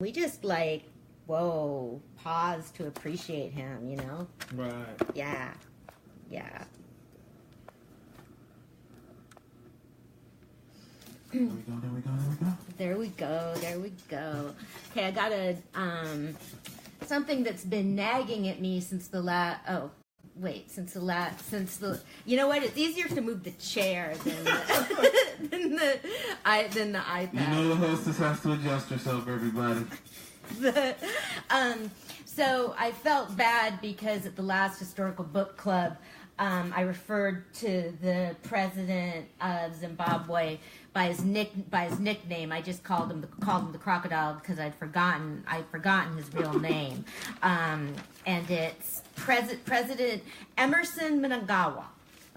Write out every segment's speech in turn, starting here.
we just like, whoa, pause to appreciate him, you know? Right. Yeah. Yeah. There we go. There we go. Okay, I got a something that's been nagging at me since the you know what? It's easier to move the chair than the iPad. You know the hostess has to adjust herself, everybody. So I felt bad because at the last historical book club, I referred to the president of Zimbabwe by his nickname. I just called him the crocodile because I'd forgotten his real name, and it's President Emerson Mnangagwa.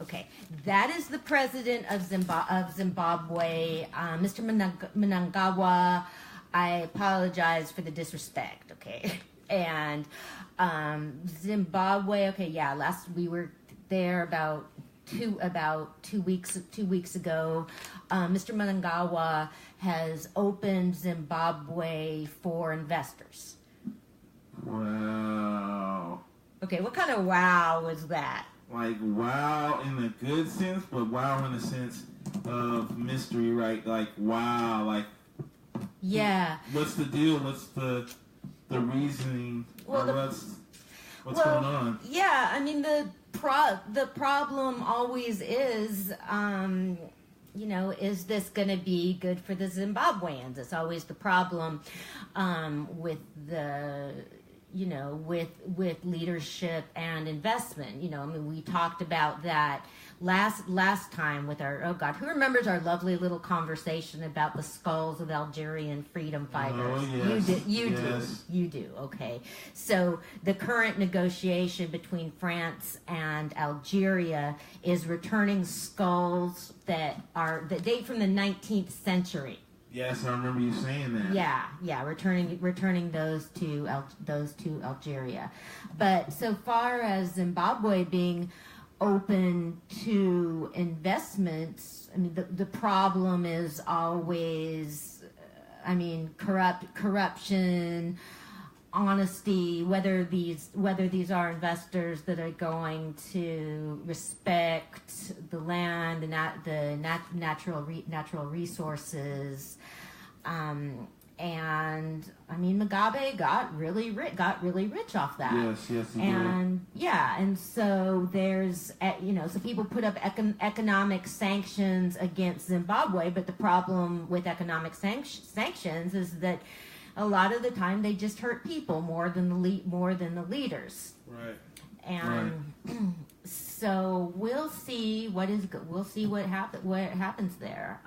Okay, that is the president of Zimbabwe, Mr. Mnangagwa. I apologize for the disrespect. Okay, and Zimbabwe. Okay, yeah. Last we were there about two weeks ago. Mr. Mnangagwa has opened Zimbabwe for investors. Wow. Okay, what kind of wow was that? Like wow in the good sense, but wow in the sense of mystery, right? Like wow, like yeah. What's the deal? What's the reasoning? Well, what's going on? Yeah, I mean the problem always is, is this going to be good for the Zimbabweans? It's always the problem with the, with leadership and investment. We talked about that last time with our, who remembers our lovely little conversation about the skulls of Algerian freedom fighters? Oh, yes. You do. Okay. So the current negotiation between France and Algeria is returning skulls that date from the 19th century. Yes, I remember you saying that. Yeah, returning those to Algeria. But so far as Zimbabwe being open to investments, I mean the problem is always, corruption, honesty, whether these are investors that are going to respect the land, the natural resources, and Mugabe got really rich off that. Yes, he did. And so there's so people put up economic sanctions against Zimbabwe, but the problem with economic sanctions is that a lot of the time they just hurt people more than the leaders. Right. And so we'll see what happens there.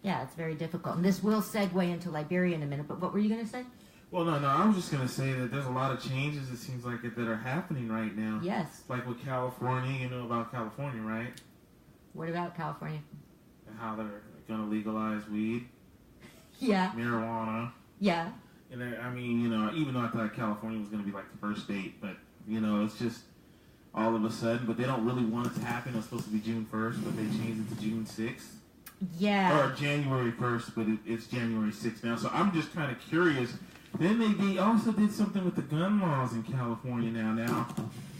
Yeah, it's very difficult. And this will segue into Liberia in a minute, but what were you going to say? Well, no, I was just going to say that there's a lot of changes, it seems like, that are happening right now. Yes. Like with California, you know about California, right? What about California? And how they're going to legalize weed. Yeah. Marijuana. Yeah. And even though I thought California was going to be like the first state, but, it's just all of a sudden, but they don't really want it to happen. It was supposed to be June 1st, but they changed it to June 6th. Yeah. Or January 1st, but it's January 6th now. So I'm just kind of curious. Then they also did something with the gun laws in California now. Now,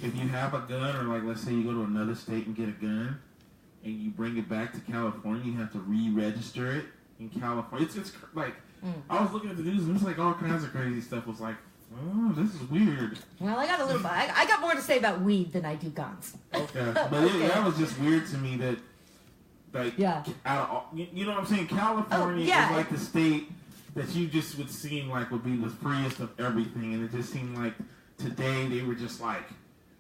if you have a gun, or like let's say you go to another state and get a gun, and you bring it back to California, you have to re-register it in California. It's like, I was looking at the news and there's like all kinds of crazy stuff. Was like, oh, this is weird. Well, I got a little bit. I got more to say about weed than I do guns. Okay. But that was just weird to me that, like, you know what I'm saying? California is like the state that you just would seem like would be the freest of everything. And it just seemed like today they were just like,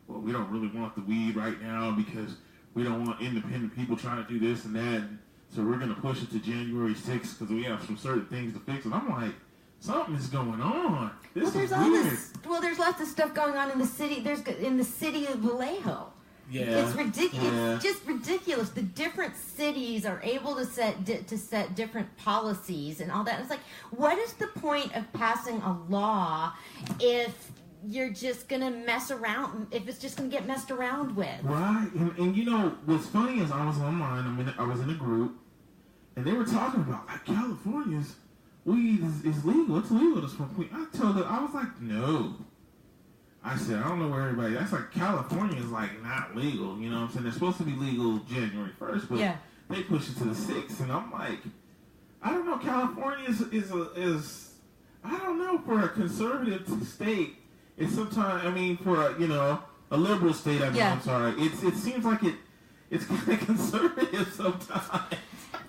well, we don't really want the weed right now because we don't want independent people trying to do this and that. So we're going to push it to January 6th because we have some certain things to fix. And I'm like, something is going on. This is weird. There's lots of stuff going on in the city. In the city of Vallejo. Yeah. It's ridiculous. Yeah. It's just ridiculous. The different cities are able to set different policies and all that. It's like, what is the point of passing a law if you're just going to mess around, if it's just going to get messed around with? Right. And what's funny is I was online, I was in a group, and they were talking about, like, California's weed is legal. It's legal to smoke weed. I told her, I was like, no. I said, I don't know where everybody, that's like California is like not legal. You know what I'm saying? They're supposed to be legal January 1st, but they push it to the 6th. And I'm like, I don't know. California is I don't know, for a conservative state, it's sometimes, I mean, for a liberal state, I'm sorry. It seems like it's kind of conservative sometimes.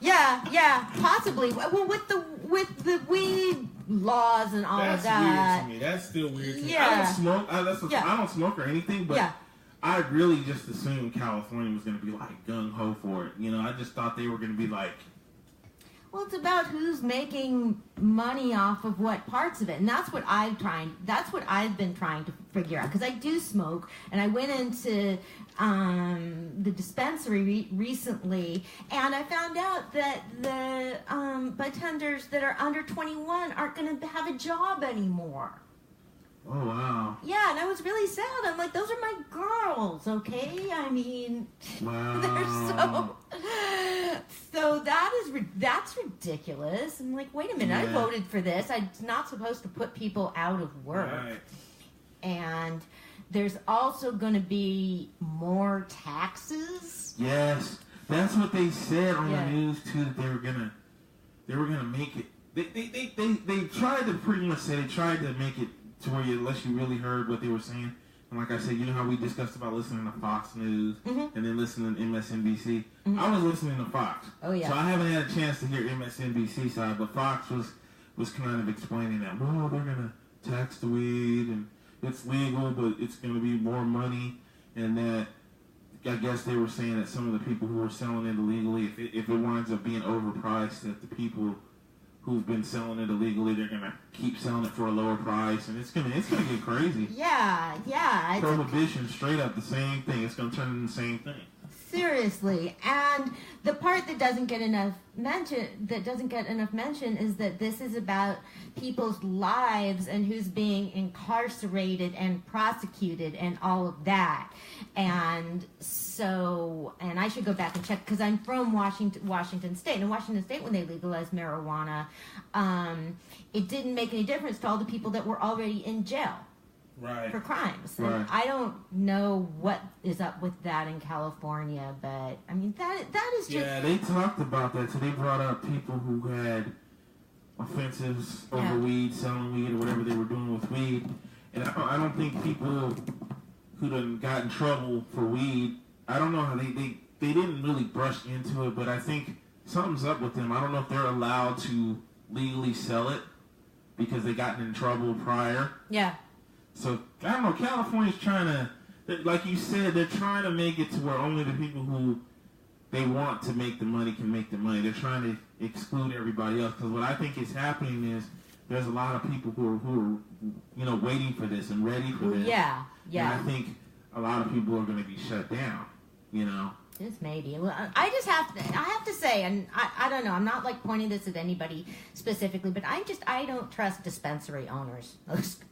Yeah, possibly. Well, with the weed laws and all of that. That's weird to me. That's still weird to me. I don't smoke. I don't smoke or anything, but I really just assumed California was going to be like gung ho for it. I just thought they were going to be like. Well, it's about who's making money off of what parts of it, and that's what I've been trying to figure out, because I do smoke, and I went into the dispensary recently, and I found out that the bartenders that are under 21 aren't going to have a job anymore. Oh, wow. Yeah, and I was really sad. I'm like, those are my girls, okay? I mean, wow. they're so that's ridiculous. I'm like, wait a minute, I voted for this. I'm not supposed to put people out of work. Right. And there's also going to be more taxes. Yes, that's what they said on the news too. That they were gonna make it. They tried to pretty much say, they tried to make it to where unless you really heard what they were saying. And like I said, you know how we discussed about listening to Fox News and then listening to MSNBC? I was listening to Fox. Oh, yeah. So I haven't had a chance to hear MSNBC side, but Fox was kind of explaining that, well, they're going to tax the weed, and it's legal, but it's going to be more money, and that I guess they were saying that some of the people who are selling it illegally, if it winds up being overpriced, that the people who've been selling it illegally, they're gonna keep selling it for a lower price, and it's gonna get crazy. Yeah. Prohibition, straight up the same thing. It's gonna turn into the same thing. Seriously, and the part that doesn't get enough mention is that this is about people's lives and who's being incarcerated and prosecuted and all of that. And so, and I should go back and check, because I'm from Washington State. And in Washington State, when they legalized marijuana, it didn't make any difference to all the people that were already in jail. Right. For crimes. Right. And I don't know what is up with that in California, but I mean that is just. Yeah, they talked about that. So they brought up people who had offenses over weed, selling weed, or whatever they were doing with weed. And I don't think people who done got in trouble for weed, I don't know how they didn't really brush into it, but I think something's up with them. I don't know if they're allowed to legally sell it because they got in trouble prior. Yeah. So, I don't know, California's trying to, like you said, they're trying to make it to where only the people who they want to make the money can make the money. They're trying to exclude everybody else. Because what I think is happening is there's a lot of people who are waiting for this and ready for this. Yeah. And I think a lot of people are going to be shut down, Just maybe. Well, I have to say, and I don't know, I'm not like pointing this at anybody specifically, but I don't trust dispensary owners,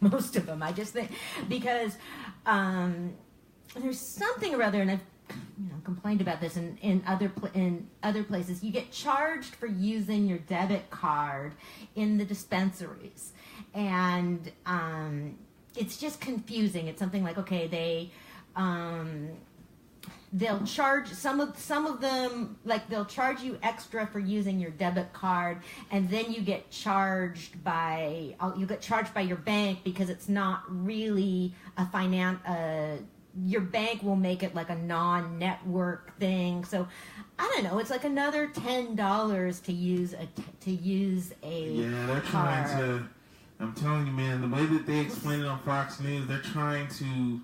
most of them. I just think, because there's something or other, and I've complained about this in other places. You get charged for using your debit card in the dispensaries, and it's just confusing. It's something like, okay, they'll charge some of them, like they'll charge you extra for using your debit card, and then you get charged by your bank, because it's not really your bank will make it like a non-network thing. So I don't know, it's like another $10 to use a yeah, they're trying to. I'm telling you, man, the way that they explain it on Fox News, they're trying to.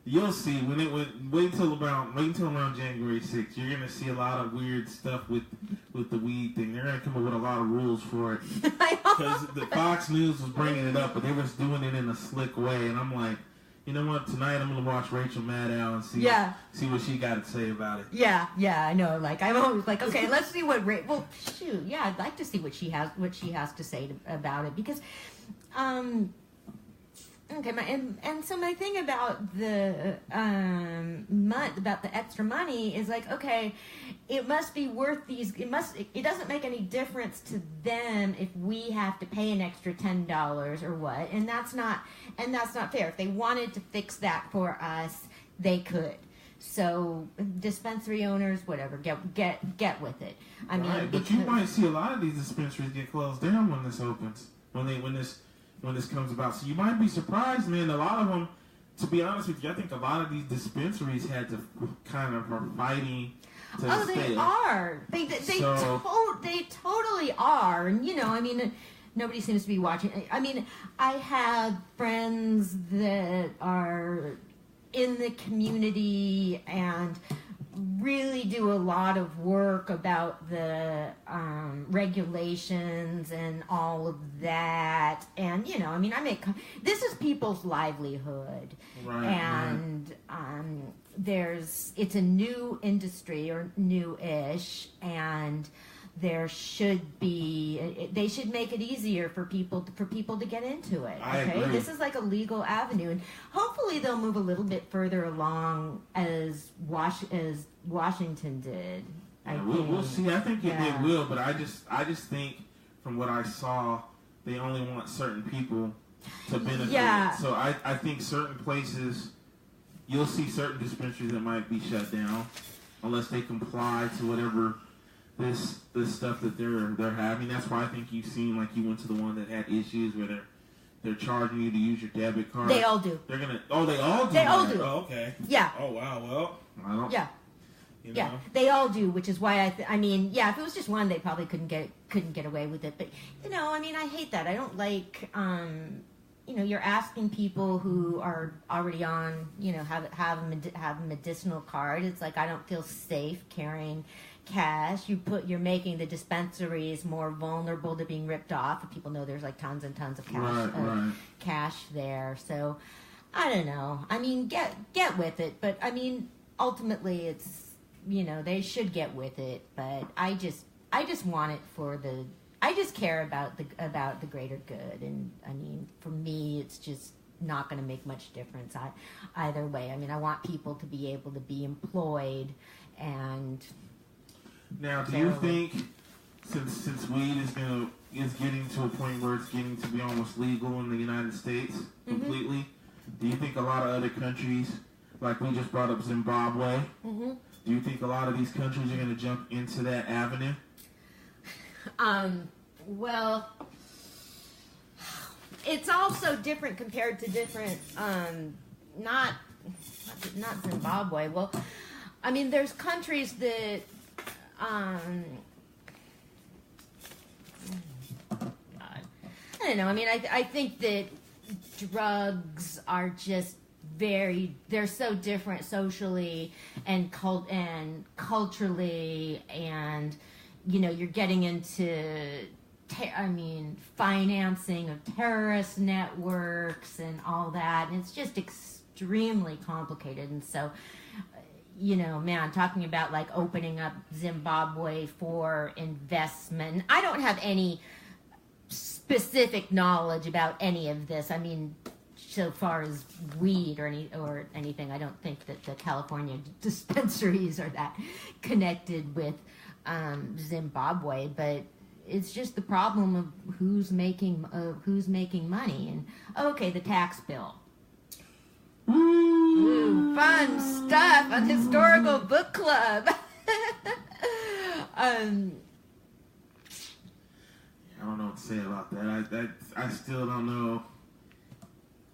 You'll see wait until around January 6th. You're gonna see a lot of weird stuff with the weed thing. They're gonna come up with a lot of rules for it, because the Fox News was bringing it up, but they was doing it in a slick way. And I'm like, you know what? Tonight I'm gonna watch Rachel Maddow and see what she got to say about it. Yeah, I know. Like, I'm always like, okay, let's see what I'd like to see what she has to say about it, because Okay, and so my thing about the about the extra money is like, okay, it must be worth these. It doesn't make any difference to them if we have to pay an extra $10 or what, and that's not fair. If they wanted to fix that for us, they could. So dispensary owners, whatever, get with it. I mean, but you might see a lot of these dispensaries get closed down when this opens. When this comes about. So you might be surprised, man. A lot of them, to be honest with you, I think a lot of these dispensaries had to kind of are fighting to stay. Oh, they are. They totally are. And, I mean, nobody seems to be watching. I mean, I have friends that are in the community and really do a lot of work about the regulations and all of that. And, I mean, this is people's livelihood. Right, and it's a new industry or new-ish, and they should make it easier for people to get into it. I Okay, agree. This is like a legal avenue, and hopefully they'll move a little bit further along as Washington did. We'll see. I think they will, but I just think from what I saw, they only want certain people to benefit. Yeah. So I think certain places, you'll see certain dispensaries that might be shut down unless they comply to whatever this stuff that they're having. That's why I think you've seen, like, you went to the one that had issues where they're charging you to use your debit card. They all do. They're gonna. Oh, they all do. They all do. Oh, okay. Yeah. Oh, wow. Well, I don't. Yeah. You know. Yeah, they all do, which is why I mean, yeah, if it was just one, they probably couldn't get away with it. But I mean, I hate that. I don't like, you're asking people who are already on, have a medicinal card. It's like, I don't feel safe carrying cash. You're making the dispensaries more vulnerable to being ripped off. If people know there's like tons and tons of cash there. So I don't know. I mean, get with it, but I mean, ultimately it's, they should get with it, but I just want it I just care about the greater good, and I mean, for me, it's just not going to make much difference either way. I mean, I want people to be able to be employed, and now, do you think since weed is getting to a point where it's getting to be almost legal in the United States completely, do you think a lot of other countries, like we just brought up Zimbabwe, do you think a lot of these countries are going to jump into that avenue? Well, it's also different compared to different, not Zimbabwe. Well, I mean, there's countries that, I don't know. I mean, I think that drugs are just they're so different socially and culturally, and you're getting into financing of terrorist networks and all that, and it's just extremely complicated. And so man, talking about like opening up Zimbabwe for investment, I don't have any specific knowledge about any of this. I mean, so far as weed or anything, I don't think that the California dispensaries are that connected with Zimbabwe, but it's just the problem of who's making money. And okay, the tax bill. Ooh, fun stuff on Historical Book Club. I don't know what to say about that. I still don't know.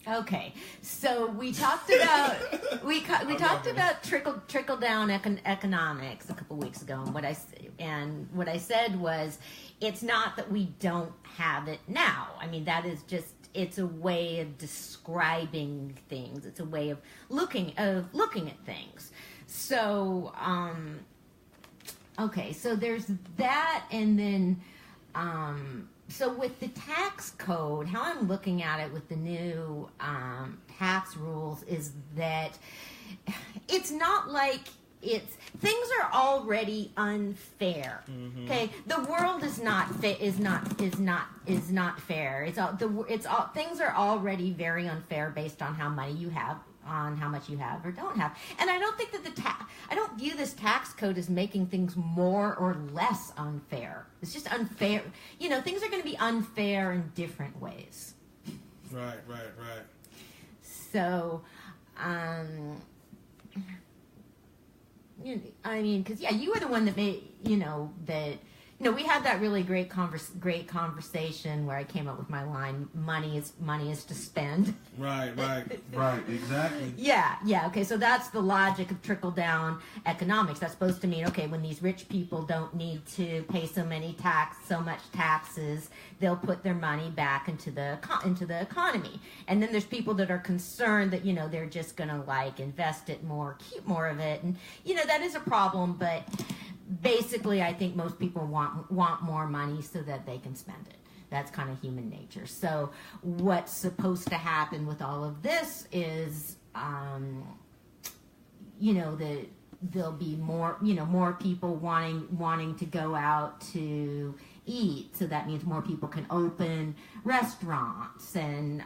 Okay, so we talked about talked about trickle down economics a couple weeks ago, and what I said was, it's not that we don't have it now. I mean, that is just, it's a way of describing things. It's a way of looking at things. So okay, so there's that, and then so with the tax code, how I'm looking at it with the new tax rules is that it's not like things are already unfair. Mm-hmm. Okay, the world is not fair. It's all things are already very unfair based on how money you have, on how much you have or don't have. And I don't think that I don't view this tax code as making things more or less unfair. It's just unfair. Things are going to be unfair in different ways. Right. So, because you were the one that made, we had that really great conversation where I came up with my line: money is to spend. Right, exactly. Yeah. Okay, so that's the logic of trickle down economics. That's supposed to mean, okay, when these rich people don't need to pay so much taxes, they'll put their money back into the economy. And then there's people that are concerned that they're just gonna invest it more, keep more of it, and that is a problem, but. Basically, I think most people want more money so that they can spend it. That's kind of human nature. So what's supposed to happen with all of this is, that there'll be more people wanting to go out to eat. So that means more people can open restaurants, and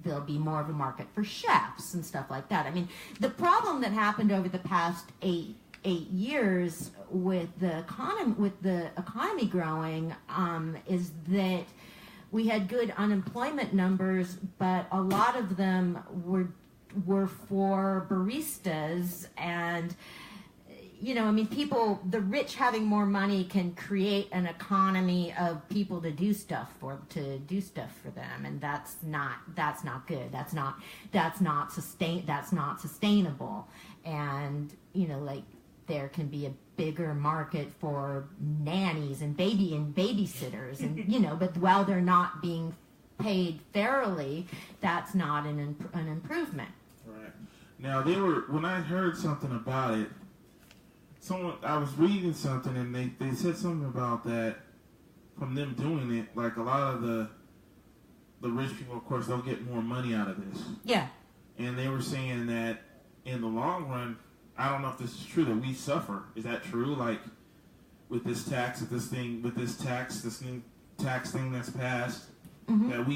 there'll be more of a market for chefs and stuff like that. I mean, the problem that happened over the past 8 years with the economy growing is that we had good unemployment numbers, but a lot of them were for baristas, and the rich having more money can create an economy of people to do stuff for them, and that's not good. That's not sustainable, and there can be a bigger market for nannies and babysitters, and but while they're not being paid fairly, that's not an improvement. Right. Now when I heard something about it, I was reading something, and they said something about that from them doing it. Like, a lot of the rich people, of course, they'll get more money out of this. Yeah. And they were saying that in the long run, I don't know if this is true, that we suffer. Is that true? Like, with this new tax thing that's passed, mm-hmm. that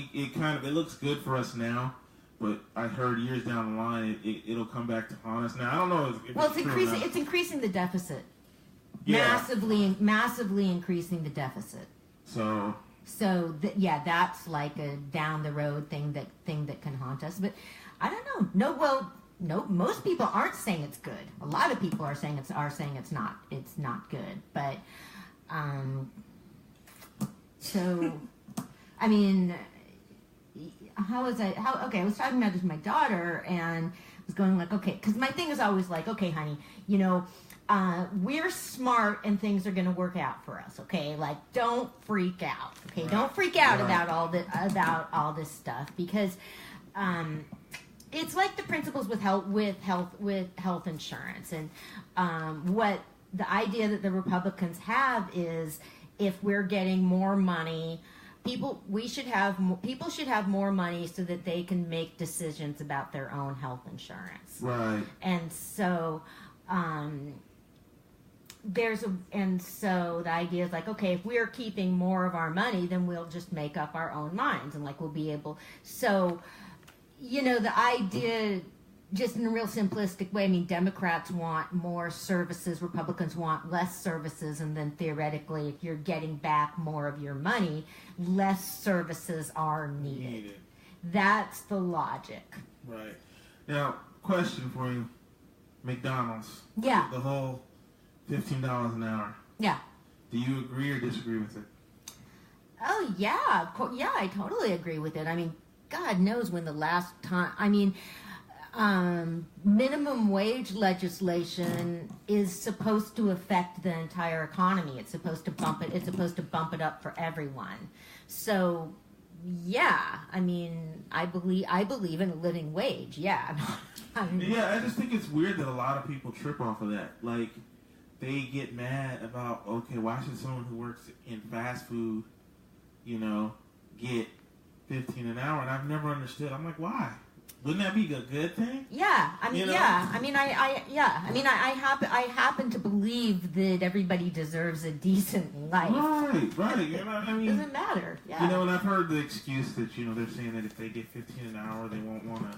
it looks good for us now, but I heard years down the line it'll come back to haunt us. Now I don't know if it's true. It's increasing the deficit. Yeah. Massively increasing the deficit. So that's like a down the road thing that can haunt us. But I don't know. No, most people aren't saying it's good. A lot of people are saying it's not. It's not good. But so I mean, I was talking about this with my daughter, and I was going like, okay, because my thing is always like, okay, honey, we're smart and things are going to work out for us. Okay, like, don't freak out. Okay, right. Don't freak out about all this stuff, because it's like the principles with health insurance, and what the idea that the Republicans have is, if we're getting more money, people should have more money so that they can make decisions about their own health insurance. Right. And so the idea is like, okay, if we're keeping more of our money, then we'll just make up our own minds, and like we'll be able. So, the idea, just in a real simplistic way, I mean, Democrats want more services, Republicans want less services, and then theoretically, if you're getting back more of your money, less services are needed. That's the logic. Right. Now, question for you. McDonald's. Yeah. The whole $15 an hour. Yeah. Do you agree or disagree with it? Oh, yeah. Of course. Yeah, I totally agree with it. I mean, God knows when the last time, minimum wage legislation is supposed to affect the entire economy. It's supposed to bump it up for everyone. So, yeah, I mean, I believe in a living wage. Yeah. Yeah, I just think it's weird that a lot of people trip off of that. Like, they get mad about, okay, why should someone who works in fast food, get $15 an hour? And I've never understood. I'm like, why? wouldn't that be a good thing? Yeah, I mean, I happen to believe that everybody deserves a decent life. Right. You know, I mean, doesn't matter. Yeah. You know, and I've heard the excuse that they're saying that if they get $15 an hour, they won't want to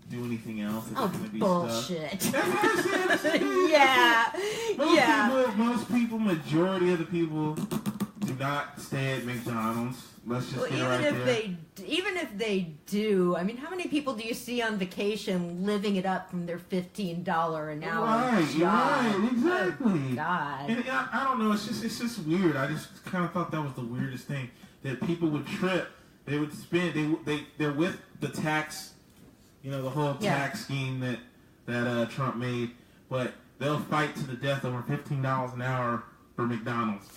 do anything else. It's going to be bullshit. Stuck. That's what I said. Most people, majority of the people, do not stay at McDonald's. Let's just get right there. Even if they do, I mean, how many people do you see on vacation living it up from their $15 an hour job? Right, exactly. Oh, God. And I don't know. It's just weird. I just kind of thought that was the weirdest thing, that people would trip. They would spend. They're with the tax, the whole tax scheme that Trump made, but they'll fight to the death over $15 an hour for McDonald's.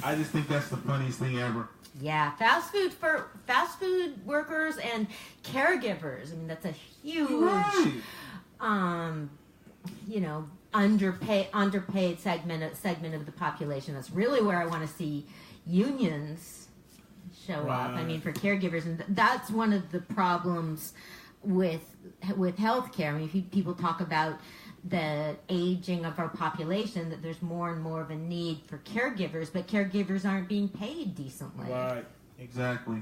I just think that's the funniest thing ever. Yeah, fast food workers and caregivers. I mean, that's a huge, underpaid segment of the population. That's really where I want to see unions show up. I mean, for caregivers, and that's one of the problems with healthcare. I mean, people talk about the aging of our population, that there's more and more of a need for caregivers, but caregivers aren't being paid decently. Right, exactly.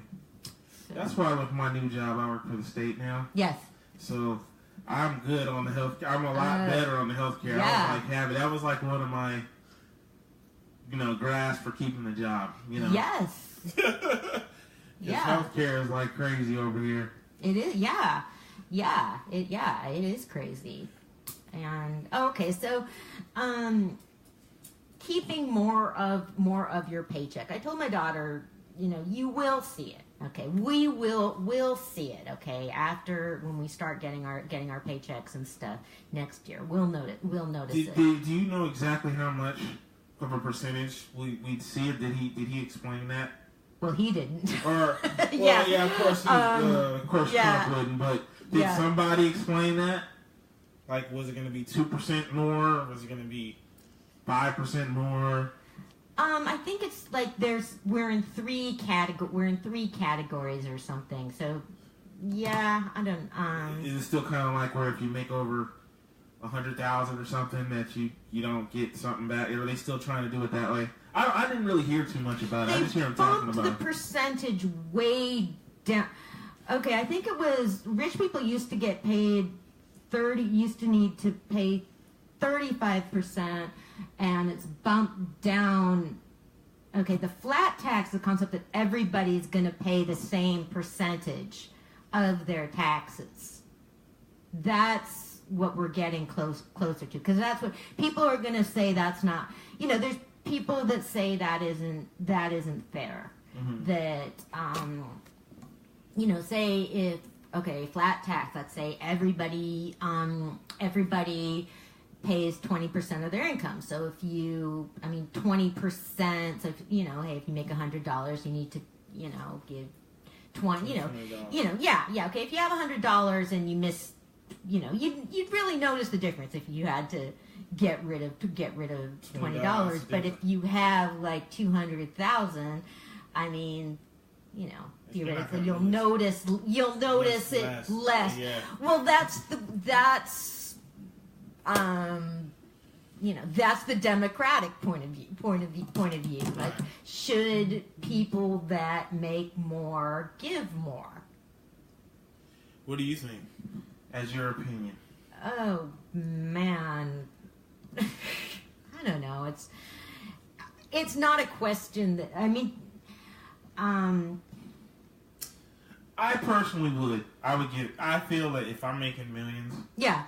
So. That's why with my new job, I work for the state now. Yes. So I'm good on the healthcare. I'm a lot better on the healthcare. Yeah. That was like one of my, grasp for keeping the job. Yes. Healthcare is like crazy over here. It is. Yeah. It is crazy. And so keeping more of your paycheck. I told my daughter, you will see it. Okay, we'll see it. Okay, after when we start getting our paychecks and stuff next year, we'll notice it. Do you know exactly how much of a percentage we'd see it? Did he explain that? Well, he didn't. Or of course Trump wouldn't. But did somebody explain that? Like, was it going to be 2% more? Was it going to be 5% more? I think it's like we're in three categories or something. So, yeah, I don't. Is it still kind of like where if you make over 100,000 or something that you don't get something back? Are they still trying to do it that way? I didn't really hear too much about it. I just hear them talking about it. They bumped the percentage way down. Okay, I think it was rich people used to get paid. Used to need to pay 35%, and it's bumped down. Okay, the flat tax, the concept that everybody's going to pay the same percentage of their taxes. That's what we're getting closer to, because that's what people are going to say. That's not. There's people that say that isn't fair. Mm-hmm. That say if. Okay, flat tax. Let's say everybody pays 20% of their income. So if 20%. So if hey, if you make $100, you need to, give 20. Okay. If you have $100 and you miss, you'd really notice the difference if you had to get rid of $20. But if you have like 200,000, I mean, theoretically, you'll notice it less. Yeah. Well, that's the Democratic point of view. Like, should people that make more give more? What do you think, as your opinion? Oh man, I don't know. It's not a question that I personally would. I feel that if I'm making millions. Yeah.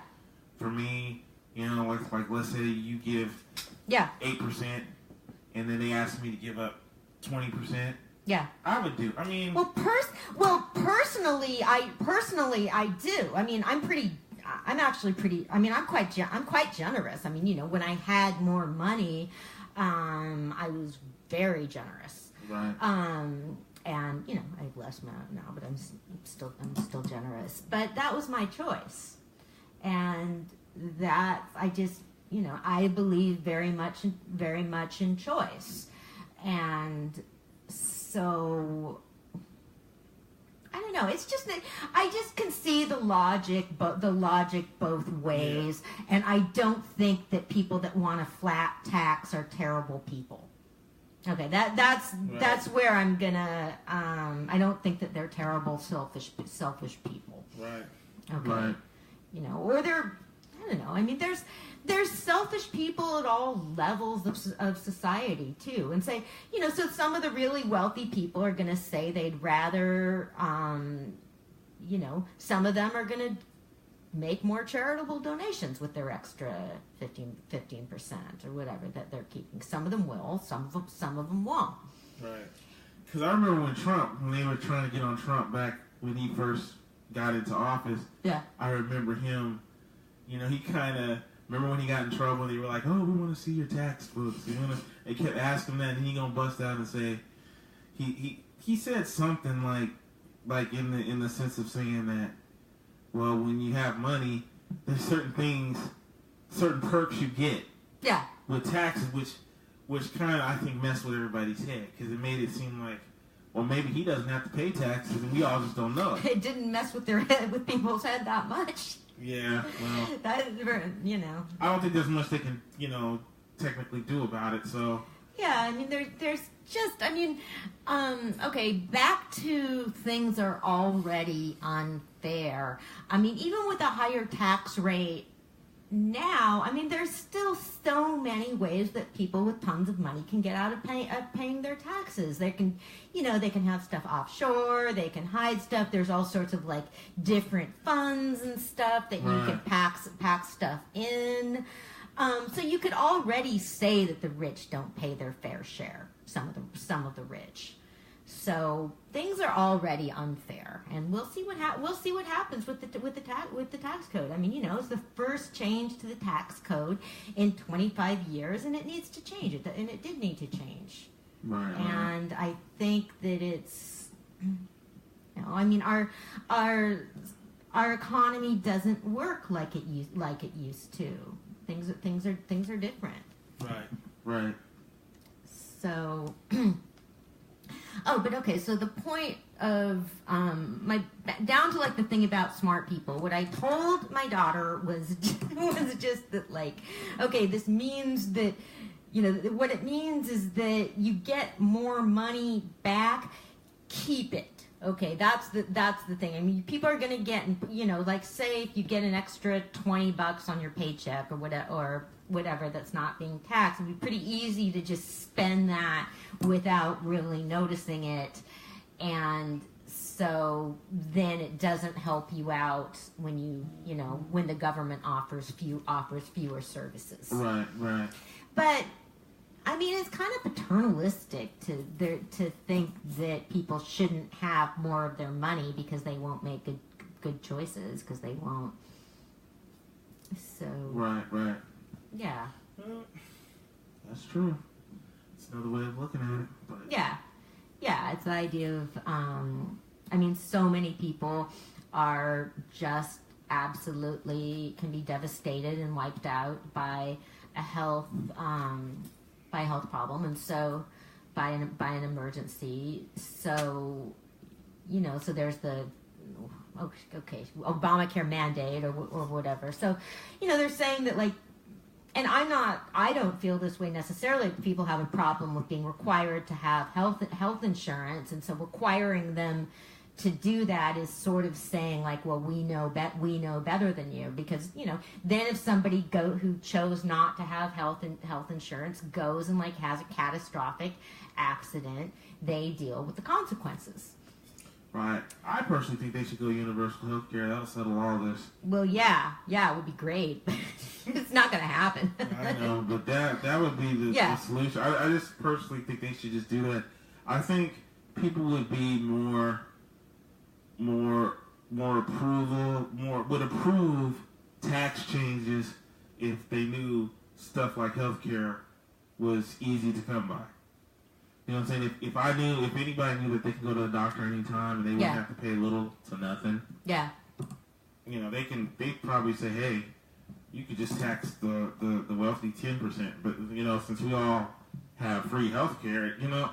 For me, like let's say you give 8%, and then they ask me to give up 20%. Yeah. I would do. I mean. Personally, I do. I mean, I'm quite generous. I mean, when I had more money, I was very generous. Right. And I have less now, but I'm still generous. But that was my choice, and that I just I believe very much in choice, and so I don't know. It's just that I just can see the logic both ways, and I don't think that people that want a flat tax are terrible people. Okay, that's where I'm gonna. I don't think that they're terrible, selfish people. Right. Okay. Right. You know, or they're. I don't know. I mean, there's selfish people at all levels of society too, and say, you know, so some of the really wealthy people are going to say they'd rather, you know, some of them are going to make more charitable donations with their extra 15% or whatever that they're keeping. Some of them will, some of them won't. Right. Because I remember when they were trying to get on Trump back when he first got into office. Yeah. I remember him. You know, he kind of, remember when he got in trouble and they were like, oh, we want to see your tax books. They kept asking him that, and he going to bust out and say, he said something like in the sense of saying that, well, when you have money, there's certain perks you get. Yeah. With taxes, which kind of, I think, messed with everybody's head, because it made it seem like, well, maybe he doesn't have to pay taxes, and we all just don't know. It didn't mess with their head, with people's head that much. Yeah, well, that, you know. I don't think there's much they can, you know, technically do about it. So. Yeah, I mean, there's just, I mean, okay, back to things are already unfair. I mean, even with a higher tax rate now, I mean, there's still so many ways that people with tons of money can get out of paying their taxes. They can, you know, they can have stuff offshore, they can hide stuff. There's all sorts of like different funds and stuff that you can pack stuff in. So you could already say that the rich don't pay their fair share. Some of the rich. So things are already unfair, and we'll see what happens with the tax code. I mean, you know, it's the first change to the tax code in 25 years, and it needs to change. And it did need to change. Right. And I think that it's, you know, I mean, our economy doesn't work like it used to. Things are different. Right. Right. So. Oh, but okay, so the point of down to like the thing about smart people, what I told my daughter was just that, like, okay, this means that, you know, what it means is that you get more money back, keep it. Okay, that's the thing. I mean, people are gonna get, you know, like, say if you get an extra $20 on your paycheck or whatever that's not being taxed, it'd be pretty easy to just spend that without really noticing it, and so then it doesn't help you out when when the government offers fewer services. Right. But I mean, it's kind of paternalistic to think that people shouldn't have more of their money because they won't make good choices, because they won't. So. Right. Yeah. Well, that's true. It's another way of looking at it. But. Yeah. It's the idea of, I mean, so many people are just absolutely can be devastated and wiped out by a health problem, and so by an emergency. So, you know, so there's the Obamacare mandate or whatever. So, you know, they're saying that, like, and I don't feel this way necessarily. People have a problem with being required to have health insurance, and so requiring them to do that is sort of saying, like, well, we know better than you, because, you know, then if somebody who chose not to have health insurance goes and, like, has a catastrophic accident, they deal with the consequences. Right. I personally think they should go universal health care. That'll settle all this. Well, yeah, it would be great. It's not going to happen. I know, but that would be the solution. I just personally think they should just do that. I think people would be more would approve tax changes if they knew stuff like healthcare was easy to come by. You know what I'm saying? If anybody knew that they could go to a doctor anytime and they wouldn't have to pay little to nothing. Yeah. You know, they'd probably say, hey, you could just tax the wealthy 10%, but, you know, since we all have free healthcare, you know,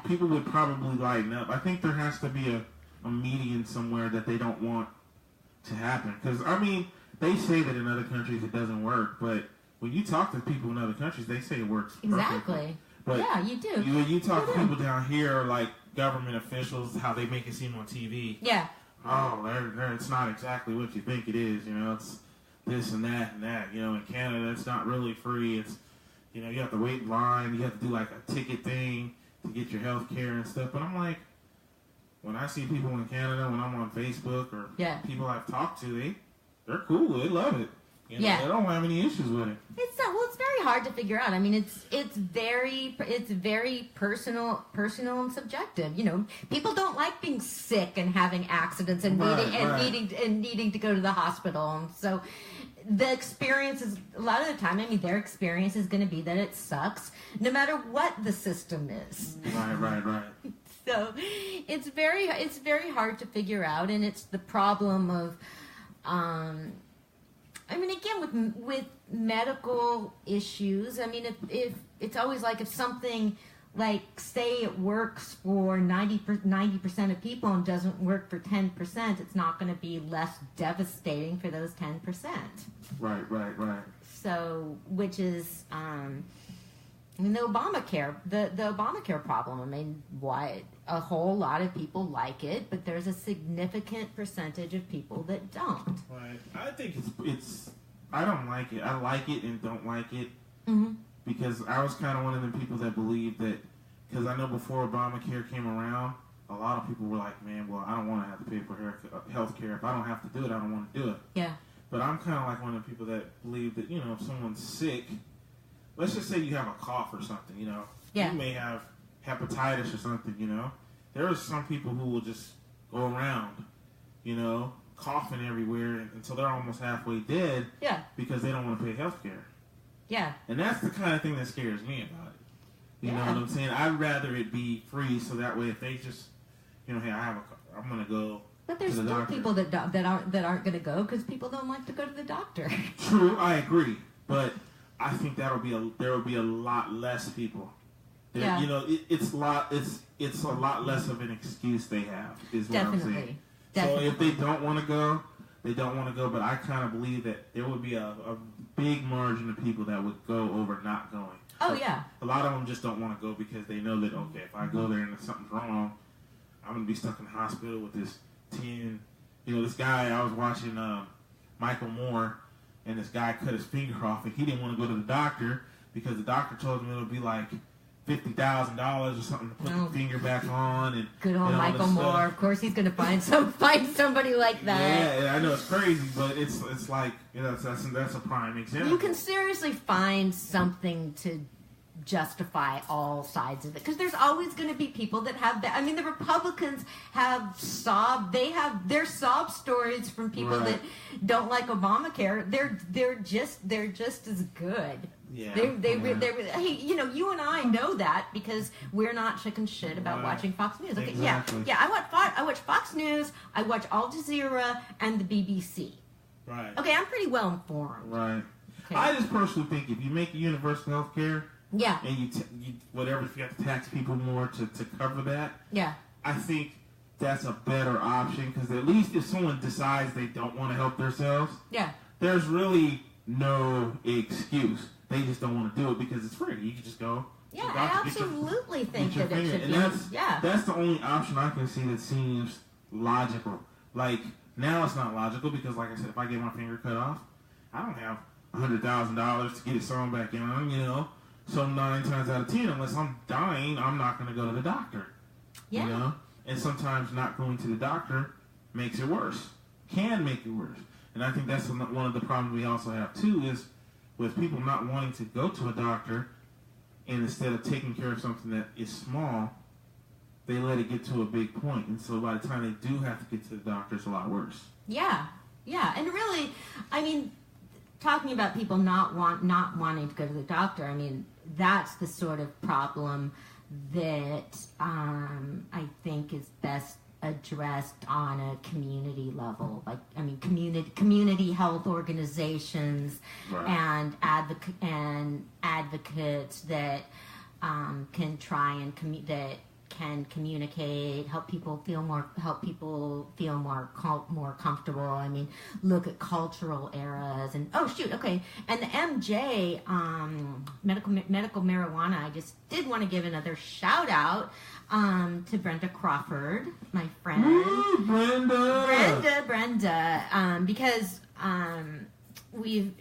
people would probably lighten up. I think there has to be a median somewhere that they don't want to happen. Because, I mean, they say that in other countries it doesn't work, but when you talk to people in other countries, they say it works exactly. perfectly. But yeah, you do. When you talk to people down here, like government officials, how they make it seem on TV. Yeah. Oh, it's not exactly what you think it is. You know, it's this and that and that. You know, in Canada, it's not really free. It's, you know, you have to wait in line. You have to do like a ticket thing to get your health care and stuff. But I'm like, when I see people in Canada, when I'm on Facebook or people I've talked to, they're cool. They love it. You know, they don't have any issues with it. It's very hard to figure out. I mean, it's very personal and subjective. You know, people don't like being sick and having accidents and needing to go to the hospital. And so the experience is, a lot of the time, I mean, their experience is going to be that it sucks no matter what the system is. Right. So it's very hard to figure out, and it's the problem of I mean, again, with medical issues, I mean, if it's always like if something, like, say it works for 90% of people and doesn't work for 10%, it's not going to be less devastating for those 10%. Right. So, which is, I mean, the Obamacare problem. I mean, why a whole lot of people like it, but there's a significant percentage of people that don't. Right. I think it's. I don't like it. I like it and don't like it because I was kind of one of the people that believed that. Because I know before Obamacare came around, a lot of people were like, "Man, well, I don't want to have to pay for health care. If I don't have to do it, I don't want to do it." Yeah. But I'm kind of like one of the people that believe that, you know, if someone's sick. Let's just say you have a cough or something, you know. Yeah. You may have hepatitis or something, you know. There are some people who will just go around, you know, coughing everywhere until they're almost halfway dead. Yeah. Because they don't want to pay health care. Yeah. And that's the kind of thing that scares me about it. You know what I'm saying? I'd rather it be free so that way if they just, you know, hey, I'm going to go. But there's still people that aren't going to go because people don't like to go to the doctor. True, I agree. But I think there will be a lot less people. You know, it's a lot less of an excuse they have, is what I'm saying. Definitely. So if they don't want to go, they don't want to go. But I kind of believe that there would be a big margin of people that would go over not going. Oh, yeah. A lot of them just don't want to go because they know that, okay, if I go there and something's wrong, I'm going to be stuck in the hospital with this 10. You know, this guy, I was watching Michael Moore, and this guy cut his finger off, and he didn't want to go to the doctor because the doctor told him it would be like $50,000 or something to put the finger back on. And good old Michael Moore. Of course, he's going to find somebody like that. Yeah, I know it's crazy, but it's like, you know, that's a prime example. You can seriously find something to justify all sides of it because there's always going to be people that have that. I mean, the Republicans have their sob stories from people that don't like Obamacare. They're just as good. Yeah. Hey, you know, you and I know that because we're not chicken shit about watching Fox News. Okay, exactly. Yeah. I watch Fox News. I watch Al Jazeera and the BBC. Right. Okay, I'm pretty well informed. Right. Okay. I just personally think if you make universal health care, yeah, and you whatever, if you have to tax people more to cover that, yeah, I think that's a better option because at least if someone decides they don't want to help themselves, yeah, there's really no excuse. They just don't want to do it because it's free. You can just go. Yeah, I absolutely think that it should be. That's the only option I can see that seems logical. Like, now it's not logical because, like I said, if I get my finger cut off, I don't have $100,000 to get it sewn back in, you know. So 9 times out of 10, unless I'm dying, I'm not going to go to the doctor. Yeah. You know? And sometimes not going to the doctor makes it worse. Can make it worse. And I think that's one of the problems we also have, too, is with people not wanting to go to a doctor, and instead of taking care of something that is small, they let it get to a big point. And so by the time they do have to get to the doctor, it's a lot worse. Yeah. And really, I mean, talking about people not wanting to go to the doctor, I mean, that's the sort of problem that I think is best addressed on a community level. Like, I mean, community health organizations and advocates that can try and can communicate, help people feel more comfortable. I mean, look at cultural eras and and the MJ medical marijuana. I just did want to give another shout out to Brenda Crawford, my friend. Woo, Brenda, because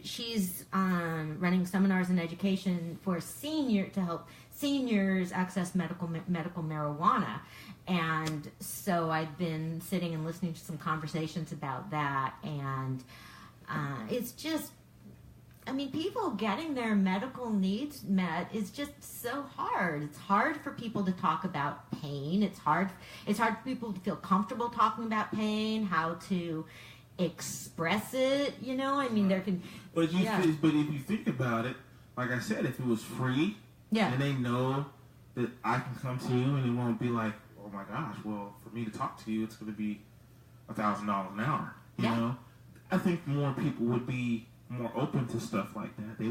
she's running seminars in education for to help seniors access medical marijuana, and so I've been sitting and listening to some conversations about that, and it's just, I mean, people getting their medical needs met is just so hard. It's hard for people to talk about pain. It's hard for people to feel comfortable talking about pain, how to express it, you know? I mean, there can... But if you think about it, like I said, if it was free, and they know that I can come to you and it won't be like, oh my gosh, well, for me to talk to you, it's going to be $1,000 an hour, you know? I think more people would be more open to stuff like that. They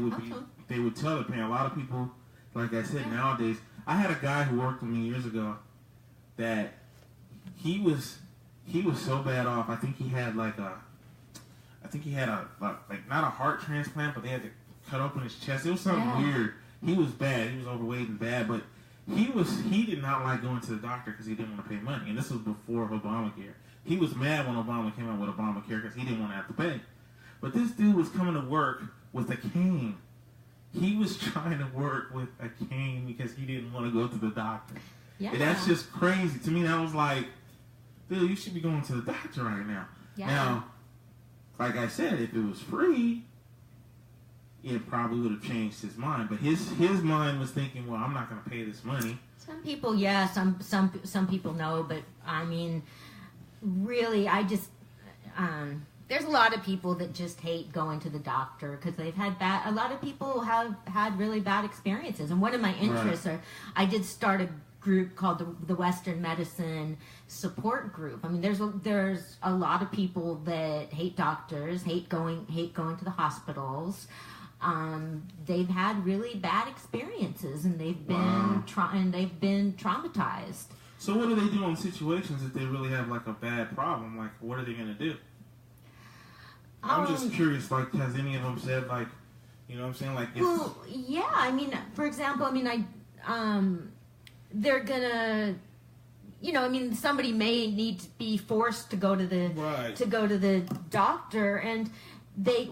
would tell the parent. A lot of people, like I said, nowadays, I had a guy who worked with me years ago that he was so bad off. I think he had not a heart transplant, but they had to cut open his chest. It was something weird. He was bad. He was overweight and bad, but he did not like going to the doctor because he didn't want to pay money. And this was before Obamacare. He was mad when Obama came out with Obamacare because he didn't want to have to pay. But this dude was coming to work with a cane. He was trying to work with a cane because he didn't want to go to the doctor. Yeah. And that's just crazy. To me, that was like, dude, you should be going to the doctor right now. Yeah. Now, like I said, if it was free, it probably would have changed his mind. But his mind was thinking, well, I'm not going to pay this money. Some people, some people know. But, I mean, really, I just... there's a lot of people that just hate going to the doctor because they've had a lot of people have had really bad experiences. And one of my interests I did start a group called the Western Medicine Support Group. I mean, there's a lot of people that hate doctors, hate going to the hospitals. They've had really bad experiences, and they've been traumatized. So what do they do in situations if they really have like a bad problem? Like, what are they going to do? I'm just curious, like, has any of them said, like, you know what I'm saying? Like, well, yeah, I mean, for example, I mean, they're gonna, you know, I mean, somebody may need to be forced to go to the doctor, and a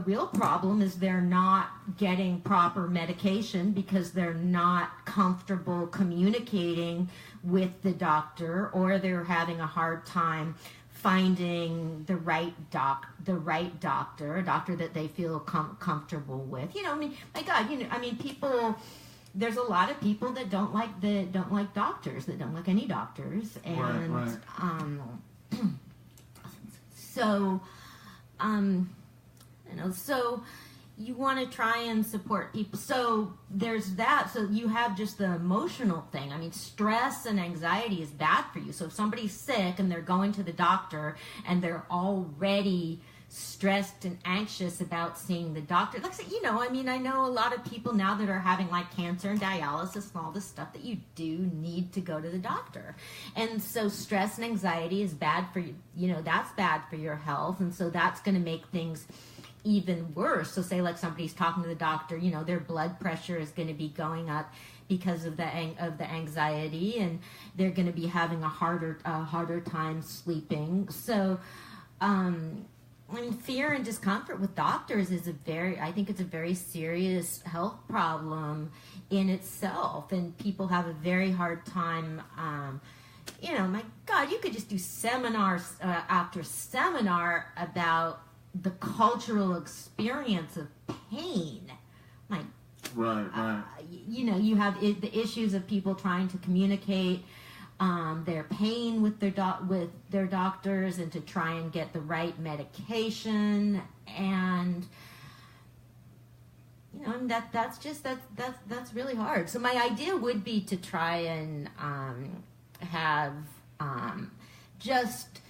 real problem is they're not getting proper medication because they're not comfortable communicating with the doctor, or they're having a hard time finding the right doctor, a doctor that they feel comfortable with. You know, I mean, my God, you know, I mean, people. There's a lot of people that don't like doctors, that don't like any doctors, and so, you know, so you want to try and support people. So there's that. So you have just the emotional thing. I mean, stress and anxiety is bad for you. So if somebody's sick and they're going to the doctor and they're already stressed and anxious about seeing the doctor, like, you know, I mean, I know a lot of people now that are having like cancer and dialysis and all this stuff that you do need to go to the doctor. And so stress and anxiety is bad for you. You know, that's bad for your health. And so that's going to make things even worse. So say like somebody's talking to the doctor, you know, their blood pressure is going to be going up because of the anxiety, and they're going to be having a harder time sleeping. So, I mean, fear and discomfort with doctors is I think it's a very serious health problem in itself, and people have a very hard time. You know, my God, you could just do seminars after seminar about the cultural experience of pain. Like, right. You know, you have the issues of people trying to communicate their pain with their doctors, and to try and get the right medication, and you know, and that's really hard. So my idea would be to try and have just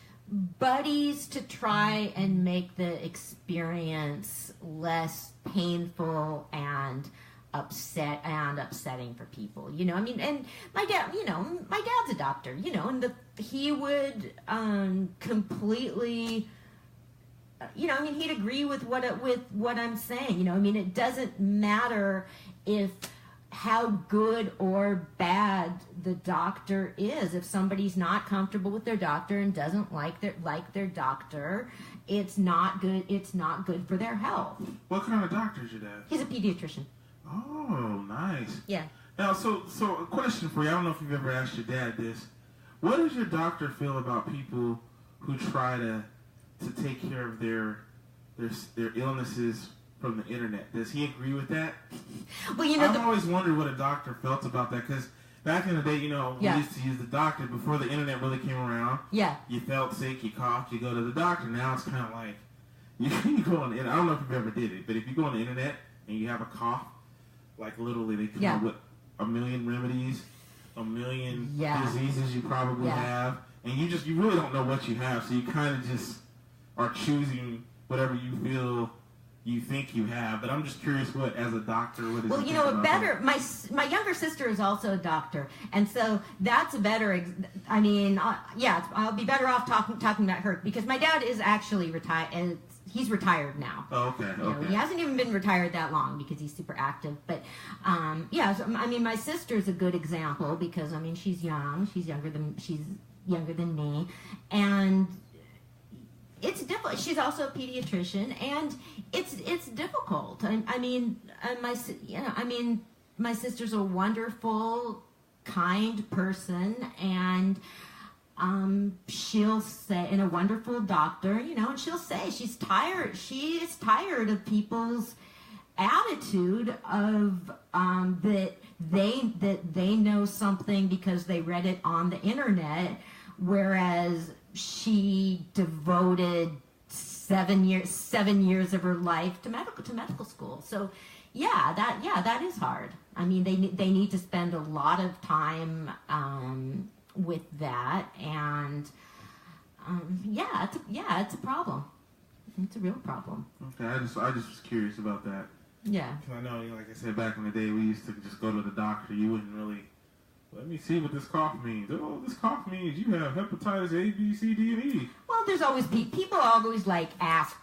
buddies to try and make the experience less painful and upsetting for people, you know. I mean, and my dad's a doctor, you know, and he would completely, you know, I mean, he'd agree with what I'm saying, you know. I mean, it doesn't matter if how good or bad the doctor is. If somebody's not comfortable with their doctor and doesn't like their doctor, it's not good. It's not good for their health. What kind of doctor is your dad? He's a pediatrician. Oh, nice. Yeah. Now, so a question for you. I don't know if you've ever asked your dad this. What does your doctor feel about people who try to take care of their illnesses from the internet? Does he agree with that? Well, you know, I've always wondered what a doctor felt about that, because back in the day, you know, we used to use the doctor before the internet really came around. Yeah. You felt sick, you coughed, you go to the doctor. Now it's kind of like you go on the internet. I don't know if you've ever did it, but if you go on the internet and you have a cough, like literally they come up with a million remedies, a million diseases you probably have, and you really don't know what you have, so you kind of just are choosing whatever you think you have. But I'm just curious, what, as a doctor, what is well, you know, my younger sister is also a doctor, and so that's a better. I mean, I'll be better off talking about her, because my dad is actually retired, and he's retired now. Oh, okay. You know, he hasn't even been retired that long because he's super active. But so, I mean, my sister's a good example, because I mean, she's young, she's younger than me, and it's difficult. She's also a pediatrician, and it's difficult. I mean, my sister's a wonderful, kind person, and she'll say, and a wonderful doctor, you know, and she'll say she's tired. She is tired of people's attitude of that they know something because they read it on the internet, whereas she devoted 7 years of her life to medical school. So that is hard. I mean, they need to spend a lot of time with that, and it's a problem. It's a real problem. Okay, I just was curious about that. Yeah. Because I know, like I said, back in the day, we used to just go to the doctor. You wouldn't really, let me see what this cough means. Oh, this cough means you have hepatitis A, B, C, D, and E. Well, there's always people always like ask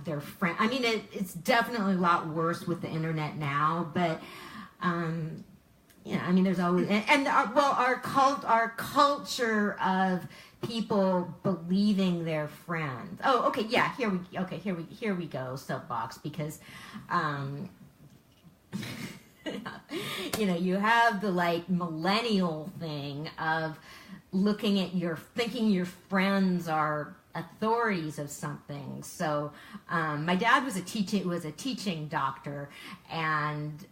their friend. I mean, it's definitely a lot worse with the internet now, but I mean, there's always our culture of people believing their friends. Oh, okay, yeah. Here we go. Soapbox, because you know, you have the like millennial thing of thinking your friends are authorities of something. So my dad was a teaching doctor, and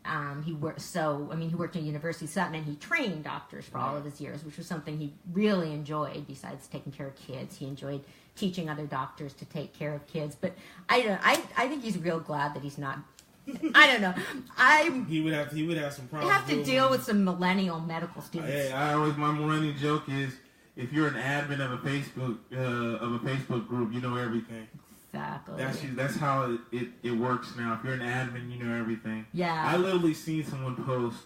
he worked at University of Sutton, and he trained doctors for all of his years, which was something he really enjoyed. Besides taking care of kids, he enjoyed teaching other doctors to take care of kids. But I think he's real glad that he's not. I don't know. He would have some problems. Have to deal with some millennial medical students. Hey, my millennial joke is, if you're an admin of a Facebook group, you know everything. Exactly. That's how it works now. If you're an admin, you know everything. Yeah. I literally seen someone post.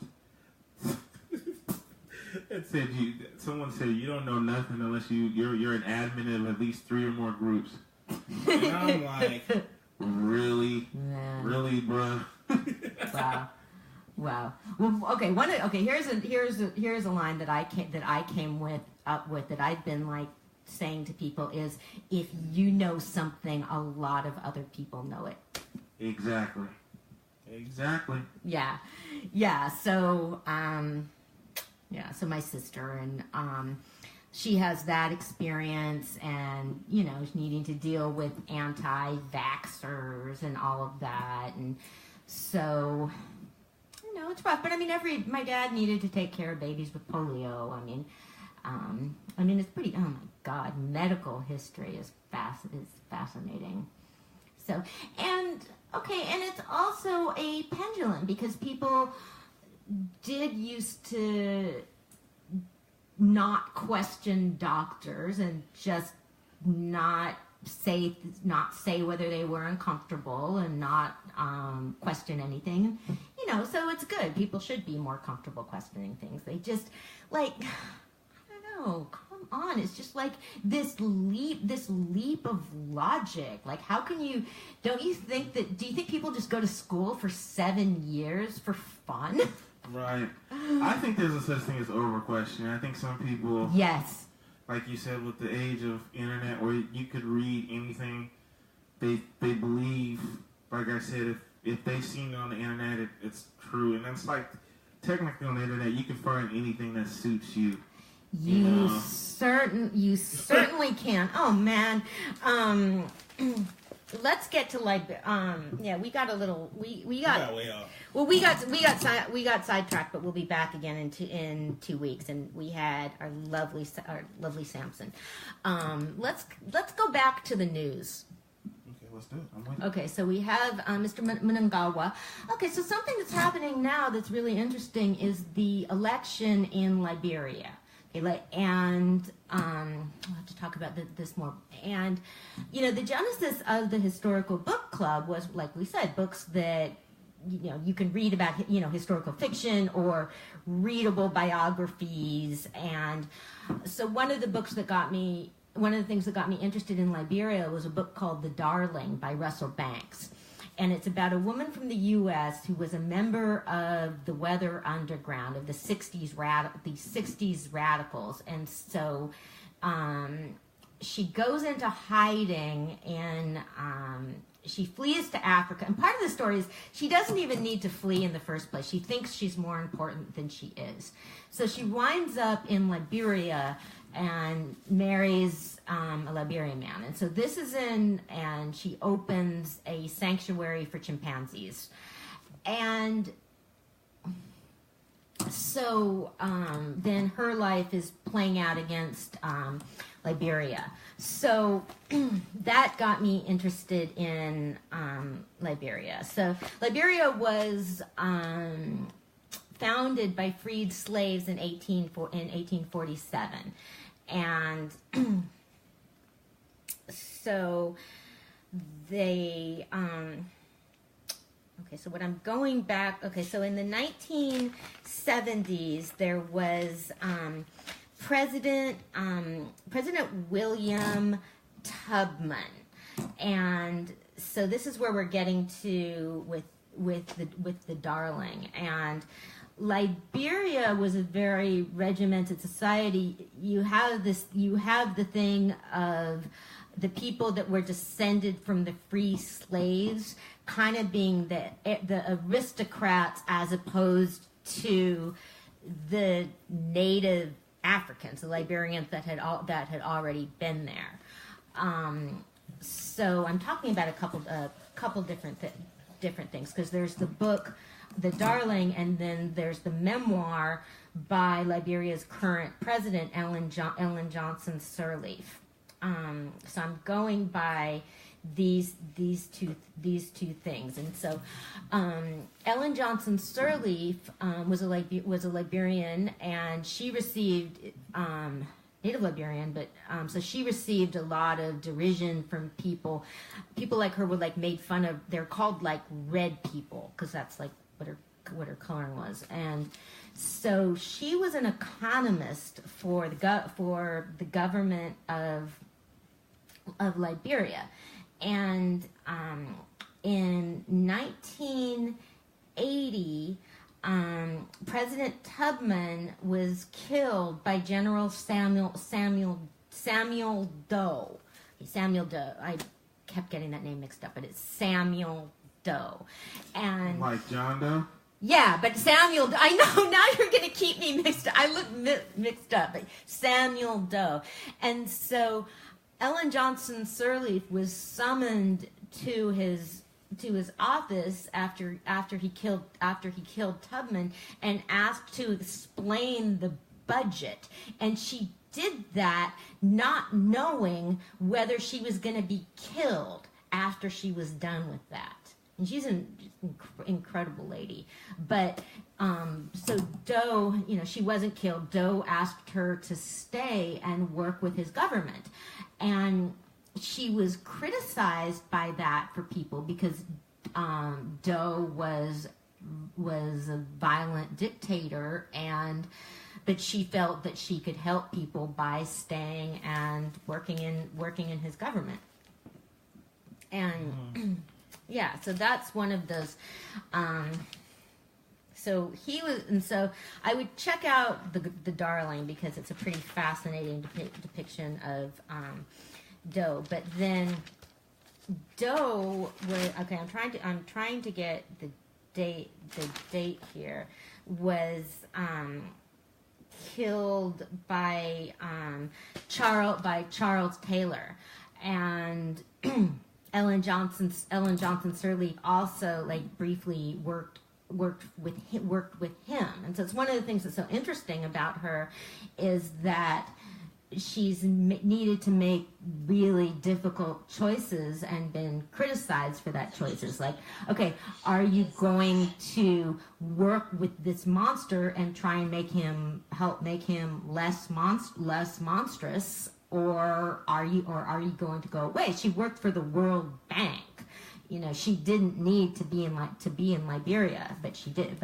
Someone said you don't know nothing unless you're an admin of at least 3 or more groups. And I'm like, really, really, bruh. Wow. Well, okay. Here's a line that I came up with that I've been like saying to people is, if you know something, a lot of other people know it. Exactly. Yeah. So so my sister, and she has that experience, and you know, needing to deal with anti-vaxxers and all of that, and so. No, it's rough, but I mean, my dad needed to take care of babies with polio. I mean, it's pretty. Oh my God, medical history is fascinating. So, and it's also a pendulum, because people did used to not question doctors and just not say whether they were uncomfortable and not question anything. You know, so it's good. People should be more comfortable questioning things. They just, like, I don't know, come on. It's just like this leap of logic. Like, how can you, do you think people just go to school for 7 years for fun? Right. I think there's a such thing as over-questioning. I think some people... Yes. Like you said, with the age of internet where you could read anything, they believe, like I said, if they've seen it on the internet, it's true. And that's like, technically on the internet, you can find anything that suits you. You certainly can. Oh, man. Let's get to we got a little, we got way off. Well, we got sidetracked, but we'll be back again in 2 weeks, and we had our lovely Samson. Let's go back to the news. Okay, let's do it. Okay, so we have Mr. Mnangagwa. Okay, so something that's happening now that's really interesting is the election in Liberia. Okay, and we'll have to talk about this more. And, you know, the genesis of the Historical Book Club was, like we said, books that, you know, you can read about, you know, historical fiction or readable biographies. And so one of the things that got me interested in Liberia was a book called The Darling by Russell Banks. And it's about a woman from the U.S. who was a member of the Weather Underground, of the 60s radicals. And so she goes into hiding and she flees to Africa. And part of the story is she doesn't even need to flee in the first place. She thinks she's more important than she is. So she winds up in Liberia and marries a Liberian man. And so this is and she opens a sanctuary for chimpanzees. And so then her life is playing out against Liberia. So that got me interested in Liberia. So Liberia was founded by freed slaves in 1847. And so they, okay, so what I'm going back, okay, so in the 1970s, there was President William Tubman. And so this is where we're getting to with the Darling. And Liberia was a very regimented society. You have the thing of the people that were descended from the free slaves kind of being the aristocrats as opposed to the native Africans, the Liberians that had already been there. So I'm talking about a couple different things, because there's the book The Darling, and then there's the memoir by Liberia's current president, Ellen Johnson Sirleaf. So I'm going by these two things, and so Ellen Johnson Sirleaf was a Liberian, and she received Native Liberian, but so she received a lot of derision from people like her were like made fun of. They're called like red people because that's like what her coloring was. And so she was an economist for the government of Liberia. And in 1980, President Tubman was killed by General Samuel Doe. Samuel Doe. I kept getting that name mixed up, but it's Samuel Doe. And like John Doe? Yeah, but Samuel, I know, now you're going to keep me mixed up. I look mixed up, but Samuel Doe. And so Ellen Johnson Sirleaf was summoned to his office after he killed Tubman and asked to explain the budget. And she did that not knowing whether she was going to be killed after she was done with that. And she's an incredible lady. But so Doe, she wasn't killed. Doe asked her to stay and work with his government. And she was criticized by that for people because Doe was a violent dictator, but she felt that she could help people by staying and working in his government. And yeah, so that's one of those. So he was, and so I would check out the Darling because it's a pretty fascinating depiction of Doe. But then Doe was okay. I'm trying to get the date. The date here was killed by Charles Taylor, and Ellen Johnson Sirleaf also like briefly worked with him. And so it's one of the things that's so interesting about her is that she's needed to make really difficult choices and been criticized for that choices. Like, okay, are you going to work with this monster and try and help make him less monstrous, or are you going to go away? She worked for the World Bank. You know, she didn't need to be in Liberia, but she did.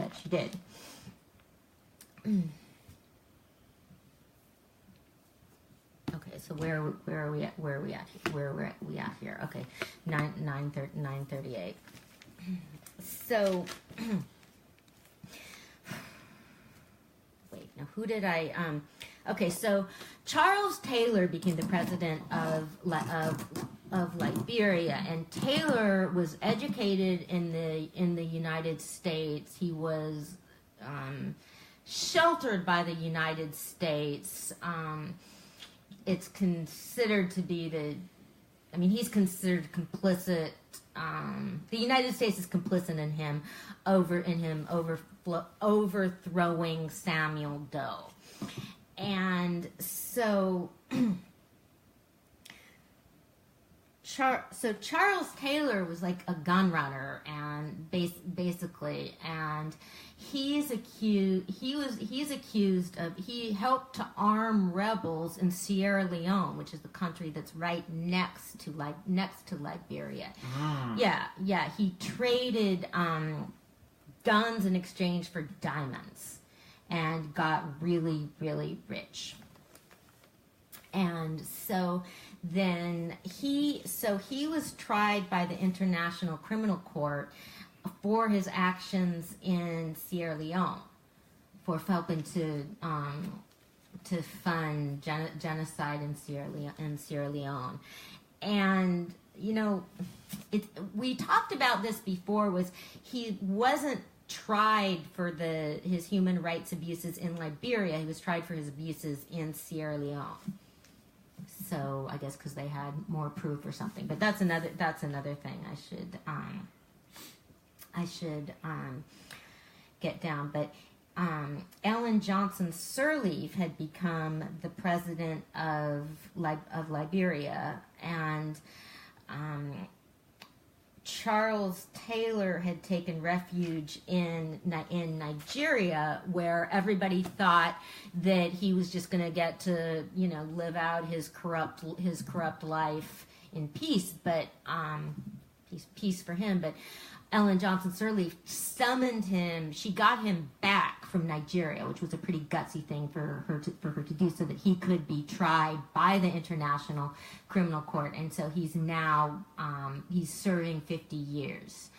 Okay, so where are we at here? Okay, 9:38. So wait, now who did I okay, so Charles Taylor became the president of Liberia, and Taylor was educated in the United States. He was sheltered by the United States. It's considered to be he's considered complicit. The United States is complicit in him overthrowing Samuel Doe. And so Charles Taylor was like a gun runner, and basically, and he helped to arm rebels in Sierra Leone, which is the country that's right next to Liberia. Yeah, he traded guns in exchange for diamonds and got really, really rich. And so then he was tried by the International Criminal Court for his actions in Sierra Leone, for helping to fund genocide in Sierra Leone. And you know, we talked about this before. Was he wasn't tried for his human rights abuses in Liberia? He was tried for his abuses in Sierra Leone. So I guess because they had more proof or something. But that's another thing I should get down. But Ellen Johnson Sirleaf had become the president of Liberia, and Charles Taylor had taken refuge in Nigeria, where everybody thought that he was just going to get to, you know, live out his corrupt life in peace. But peace for him. But Ellen Johnson Sirleaf summoned him. She got him back from Nigeria, which was a pretty gutsy thing for her to do, so that he could be tried by the International Criminal Court. And so he's now he's serving 50 years.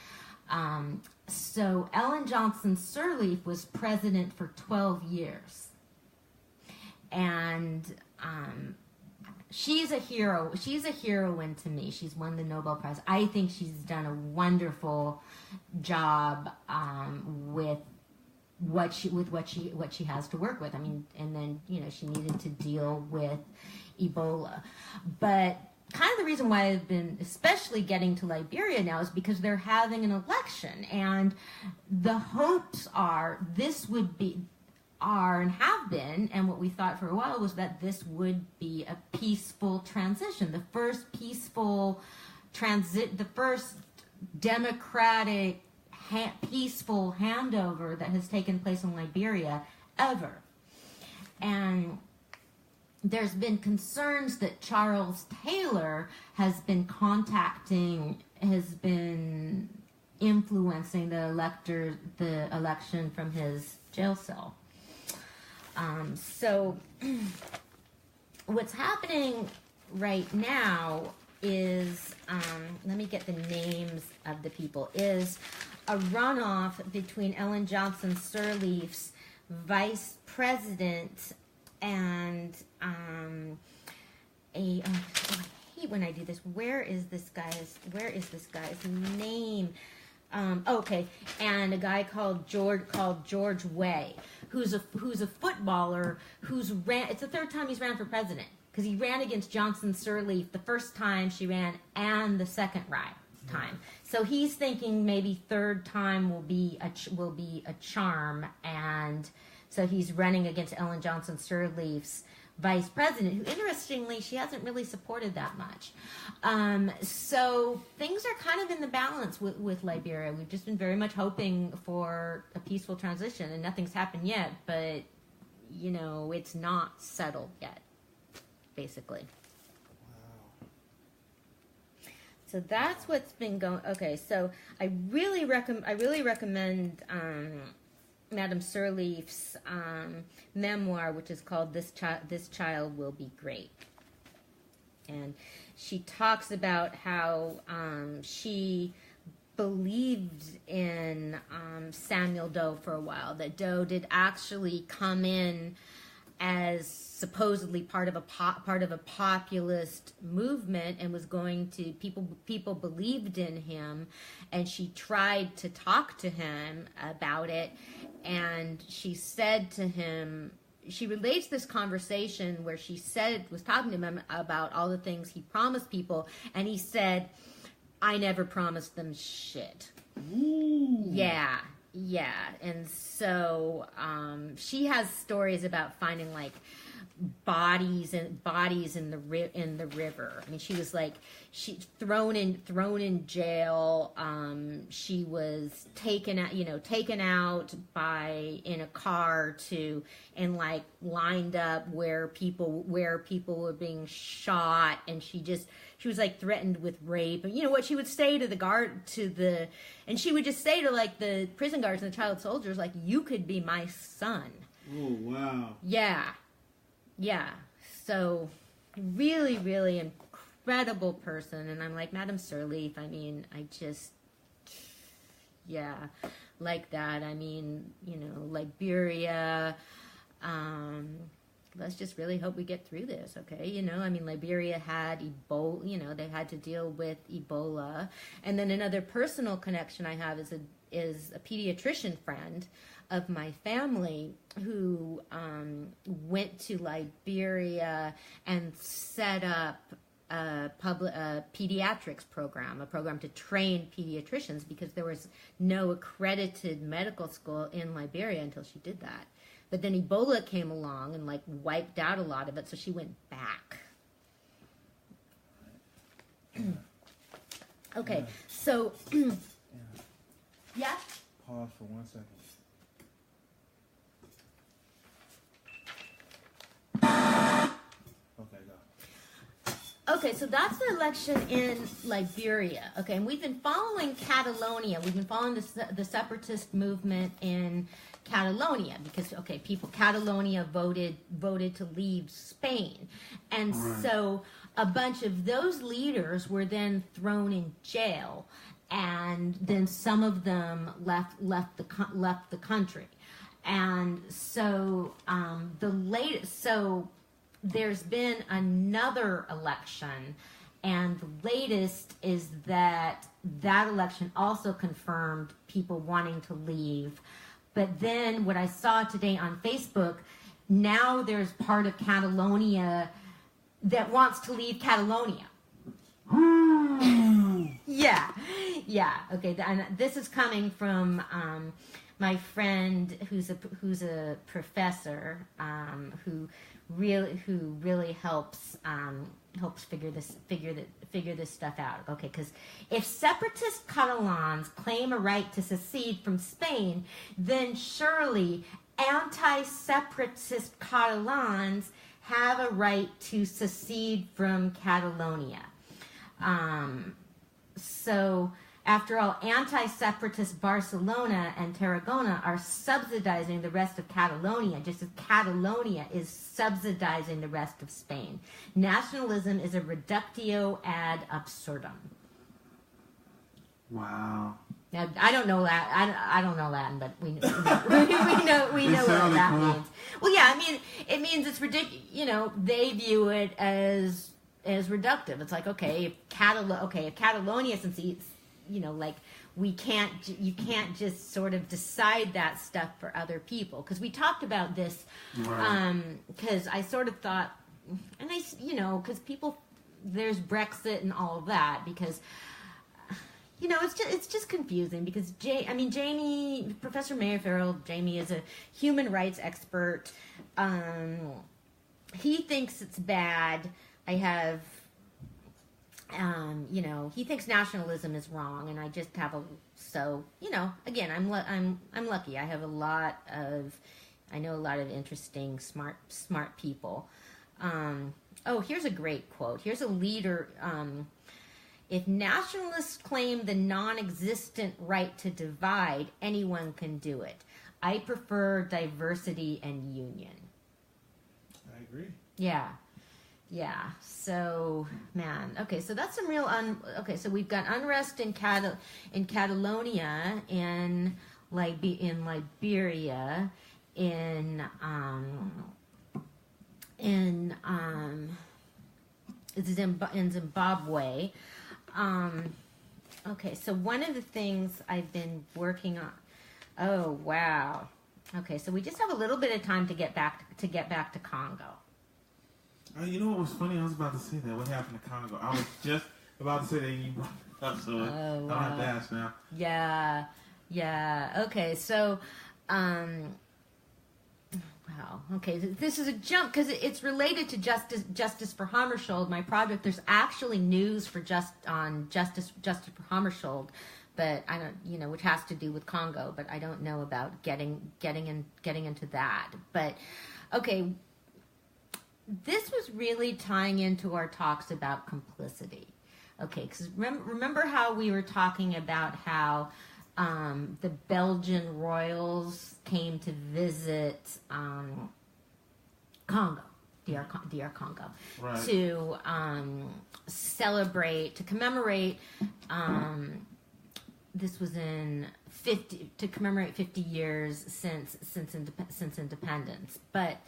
So Ellen Johnson Sirleaf was president for 12 years, and she's a hero. She's a heroine to me. She's won the Nobel Prize. I think she's done a wonderful job with what she has to work with. I mean, and then, you know, she needed to deal with Ebola. But kind of the reason why I've been especially getting to Liberia now is because they're having an election, and the hopes are and have been, and what we thought for a while was that this would be a peaceful transition, the first peaceful the first democratic peaceful handover that has taken place in Liberia ever. And there's been concerns that Charles Taylor has been influencing the election from his jail cell. So what's happening right now is, let me get the names of the people, is a runoff between Ellen Johnson Sirleaf's vice president and I hate when I do this. Where is this guy's name? Okay, and a guy called George Way, who's a footballer it's the third time he's ran for president, because he ran against Johnson Sirleaf the first time she ran and the second time. So he's thinking maybe third time will be a charm, and so he's running against Ellen Johnson Sirleaf's vice president, who, interestingly, she hasn't really supported that much. So things are kind of in the balance with Liberia. We've just been very much hoping for a peaceful transition, and nothing's happened yet, but, it's not settled yet, basically. Wow. So that's what's been going. Okay, so I really recommend Madame Sirleaf's memoir, which is called This Child Will Be Great. And she talks about how she believed in Samuel Doe for a while, that Doe did actually come in as supposedly part of a populist movement, and was going to people believed in him, and she tried to talk to him about it, and she said to him, she relates this conversation where she was talking to him about all the things he promised people, and he said, "I never promised them shit." Ooh. Yeah. And so she has stories about finding like bodies in the river. I mean, she was thrown in jail. She was taken out in a car and lined up where people were being shot, and she was threatened with rape. And what she would say to and she would just say to the prison guards and the child soldiers, "You could be my son." Oh, wow. Yeah. So really, really incredible person. And I'm like, Madame Sirleaf, I mean, like that. I mean, Liberia, let's just really hope we get through this, okay? I mean, Liberia had Ebola, they had to deal with Ebola. And then another personal connection I have is a pediatrician friend of my family who went to Liberia and set up a pediatrics program, a program to train pediatricians, because there was no accredited medical school in Liberia until she did that. But then Ebola came along and wiped out a lot of it, so she went back. Okay, so yeah. Pause for 1 second. Okay, go. Okay, so that's the election in Liberia. Okay, and we've been following Catalonia. We've been following the separatist movement in Catalonia because, Catalonia voted to leave Spain. And so a bunch of those leaders were then thrown in jail, and then some of them left the country. And so there's been another election, and the latest is that election also confirmed people wanting to leave. But then what I saw today on Facebook, now there's part of Catalonia that wants to leave Catalonia. Yeah. Okay, and this is coming from my friend who's a professor who really helps figure this stuff out. Okay, because if separatist Catalans claim a right to secede from Spain, then surely anti-separatist Catalans have a right to secede from Catalonia. So, after all, anti-separatist Barcelona and Tarragona are subsidizing the rest of Catalonia, just as Catalonia is subsidizing the rest of Spain. Nationalism is a reductio ad absurdum. Wow. Now, I don't know that. I don't know Latin, but we know what that means. Well, yeah, I mean, it means it's ridiculous. You know, they view it as reductive. It's like, okay, if Catalonia since you know, like you can't just sort of decide that stuff for other people. Because we talked about this, because I sort of thought, and because people, there's Brexit and all of that, because, you know, it's just confusing because Jamie, Professor Mayerfield, Jamie is a human rights expert. He thinks it's bad. He thinks nationalism is wrong, and I just have again, I'm lucky. I have I know a lot of interesting, smart people. Here's a great quote. Here's a leader. If nationalists claim the non-existent right to divide, anyone can do it. I prefer diversity and union. I agree. Yeah. Yeah. So, man. Okay. So that's some real. So we've got unrest in Catalonia, in Liberia, in Zimbabwe. Okay. So one of the things I've been working on. Oh wow. Okay. So we just have a little bit of time to get back to Congo. You know what was funny? I was about to say that. What happened to Congo? I was just about to say that you brought it up, so I don't have to ask now. Yeah. Okay, so, wow. Okay, this is a jump because it's related to Justice for Hammarskjöld, my project. There's actually news for Justice for Hammarskjöld, but I don't, which has to do with Congo, but I don't know about getting into that. But okay. This was really tying into our talks about complicity. Okay, because remember how we were talking about how the Belgian royals came to visit Congo, DR Congo, right, to commemorate, this was to commemorate 50 years since independence. But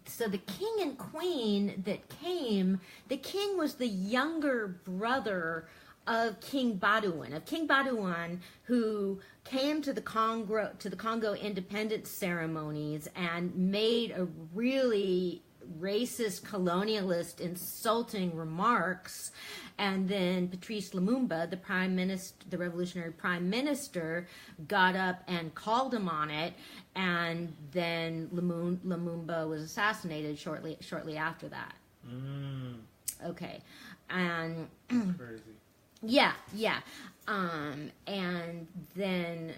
so the king and queen that came, the king was the younger brother of King Baudouin, who came to the Congo independence ceremonies and made a really racist, colonialist, insulting remarks. And then Patrice Lumumba, the revolutionary prime minister, got up and called him on it. And then Lumumba was assassinated shortly after that. Okay, and crazy. Yeah. And then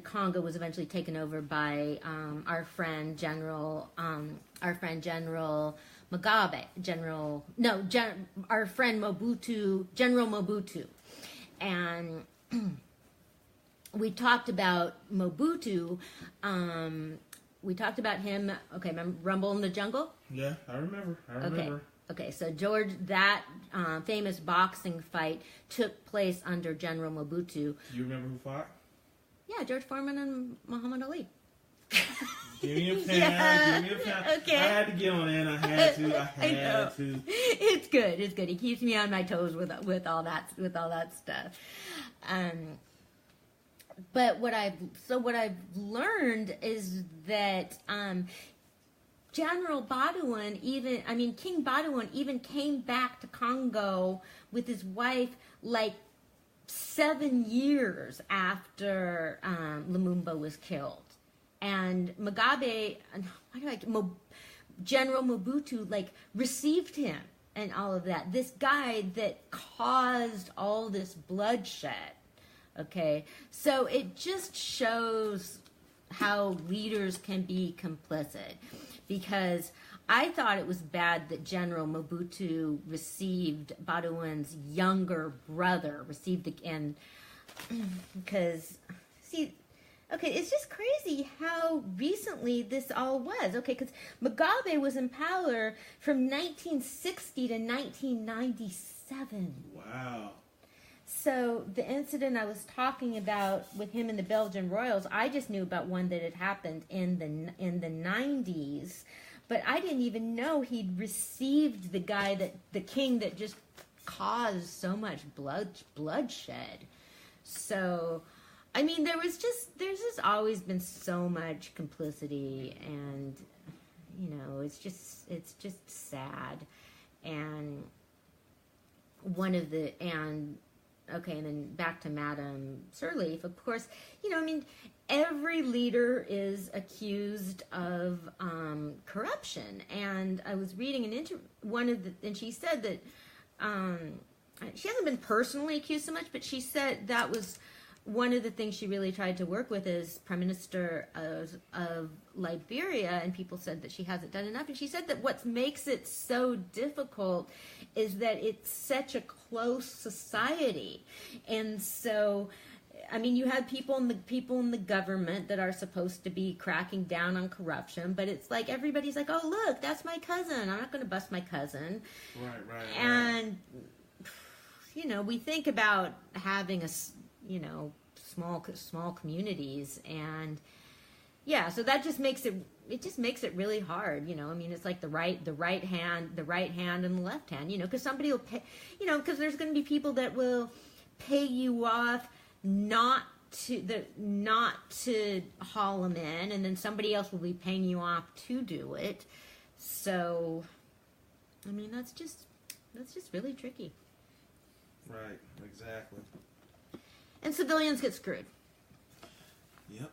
Congo was eventually taken over by our friend General Mugabe, our friend Mobutu, General Mobutu, and we talked about Mobutu. We talked about him. Okay, remember Rumble in the Jungle? Yeah, I remember. Okay, so George, that famous boxing fight took place under General Mobutu. You remember who fought? Yeah, George Foreman and Muhammad Ali. Give me a pen. Yeah. Give me a pen. Okay. I had to get on that. I had to. It's good. He keeps me on my toes with all that stuff. But what I've learned is that General Baudouin, King Baudouin even came back to Congo with his wife like 7 years after Lumumba was killed. And Mugabe, General Mobutu, received him and all of that. This guy that caused all this bloodshed. Okay, so it just shows how leaders can be complicit, because I thought it was bad that General Mobutu received Baudouin's younger brother, because, see, okay, it's just crazy how recently this all was. Okay, because Mugabe was in power from 1960 to 1997. Wow. So the incident I was talking about with him and the Belgian royals, I just knew about one that had happened in the 90s, but I didn't even know he'd received the king that just caused so much bloodshed. So, I mean, there's just always been so much complicity, and it's just sad. And okay, and then back to Madame Sirleaf, of course, every leader is accused of corruption. And I was reading and she said that she hasn't been personally accused so much, but she said that was one of the things she really tried to work with as Prime Minister of Liberia, and people said that she hasn't done enough. And she said that what makes it so difficult is that it's such a close society. And so, I mean, you have people in the government that are supposed to be cracking down on corruption, but it's like everybody's like, oh, look, that's my cousin. I'm not going to bust my cousin. Right. And, we think about having small communities, and so that just makes it really hard. It's like the right hand and the left hand, because somebody will pay, because there's going to be people that will pay you off not to haul them in, and then somebody else will be paying you off to do it. So, that's just really tricky. Right, exactly. And civilians get screwed. Yep.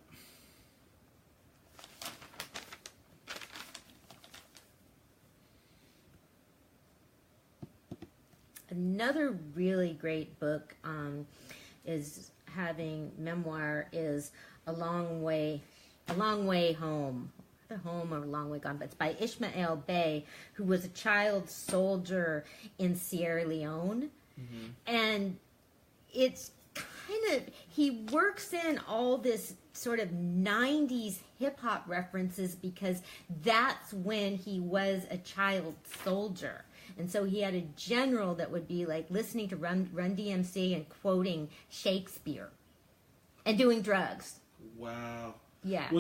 Another really great book is memoir is A Long Way Home. The Home or A Long Way Gone, but it's by Ishmael Bey, who was a child soldier in Sierra Leone. Mm-hmm. And it's he works in all this sort of 90s hip-hop references, because that's when he was a child soldier. And so he had a general that would be like listening to Run DMC and quoting Shakespeare and doing drugs. Wow. Yeah.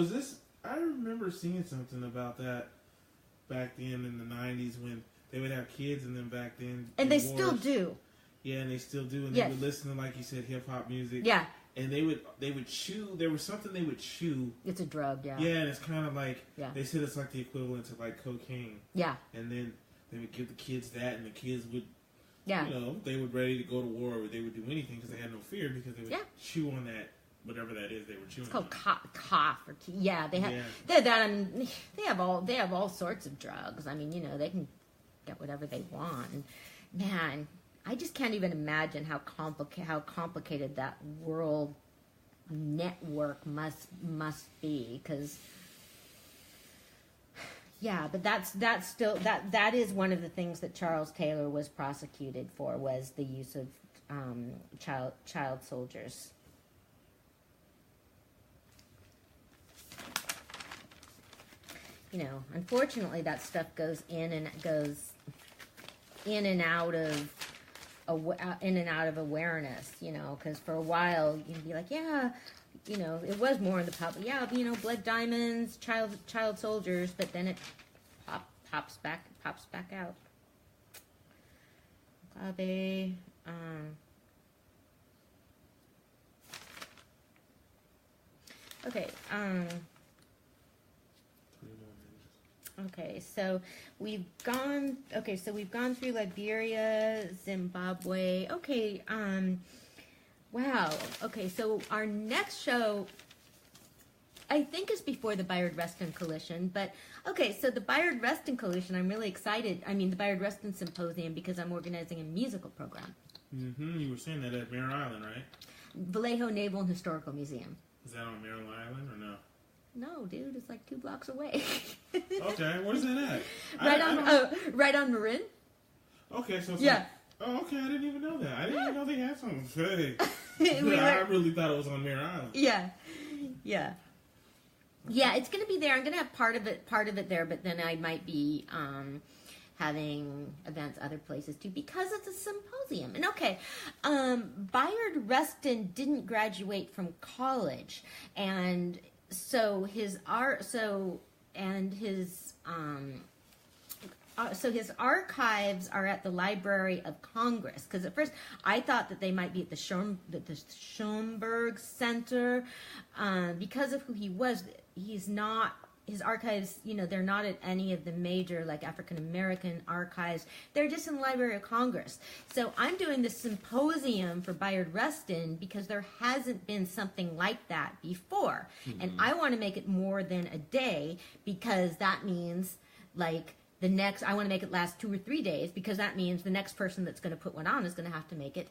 I remember seeing something about that back then in the 90s when they would have kids, and then back then... And they still do. Yeah, and they still do, and they would listen to, like you said, hip-hop music. Yeah. And they would chew, there was something they would chew. It's a drug, yeah. Yeah, and it's kind of like, they said it's like the equivalent to like cocaine. Yeah. And then they would give the kids that, and the kids would, they were ready to go to war, or they would do anything because they had no fear, because they would chew on that, whatever that is they were chewing. It's called cough, or they have that. They have all sorts of drugs. They can get whatever they want. And man, I just can't even imagine how complicated that world network must be, because but that's still that is one of the things that Charles Taylor was prosecuted for, was the use of child soldiers. Unfortunately, that stuff goes in and out of awareness, because for a while you'd be like, it was more in the public, blood diamonds, child soldiers, but then it pops back out. Okay, Okay, so we've gone through Liberia, Zimbabwe. Okay, wow. Okay, so our next show, I think, is before the Bayard-Rustin Coalition. But, okay, so the Bayard-Rustin Coalition, I'm really excited. The Bayard-Rustin Symposium, because I'm organizing a musical program. Mm-hmm. You were saying that at Mare Island, right? Vallejo Naval and Historical Museum. Is that on Maryland Island or no? No, dude, it's like 2 blocks away. Okay, where's that at? Right on Marin. Okay, so it's yeah. Oh, okay, I didn't even know that. I didn't even know they had something. I really thought it was on Mare Island. Yeah. Yeah, it's going to be there. I'm going to have part of it there, but then I might be having events other places too because it's a symposium. And okay, Bayard Rustin didn't graduate from college, and so his archives are at the Library of Congress. Because at first I thought that they might be at the Schomburg Center. Because of who he was, he's not, his archives, they're not at any of the major, like, African-American archives. They're just in the Library of Congress. So I'm doing this symposium for Bayard Rustin because there hasn't been something like that before. Mm-hmm. And I want to make it more than a day because that means, like, I want to make it last 2 or 3 days because that means the next person that's going to put one on is going to have to make it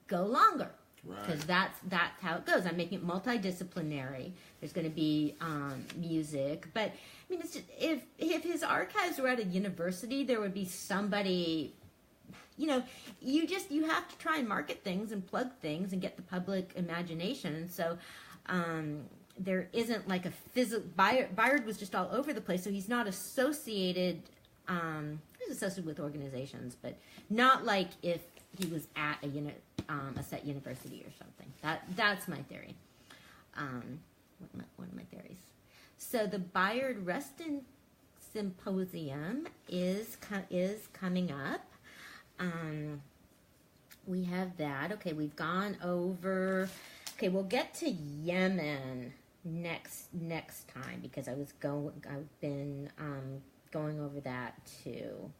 go longer. Because that's how it goes. I'm making it multidisciplinary. There's going to be music, but I mean, it's just, if his archives were at a university, there would be somebody. You have to try and market things and plug things and get the public imagination. And so there isn't like a physical. Bayard was just all over the place, so he's not associated. He's associated with organizations, but not like if he was at a set university or something. That's my theory. One of my theories. So the Bayard Rustin Symposium is coming up. We have that. Okay, we've gone over. Okay, we'll get to Yemen next time because I've been going over that too.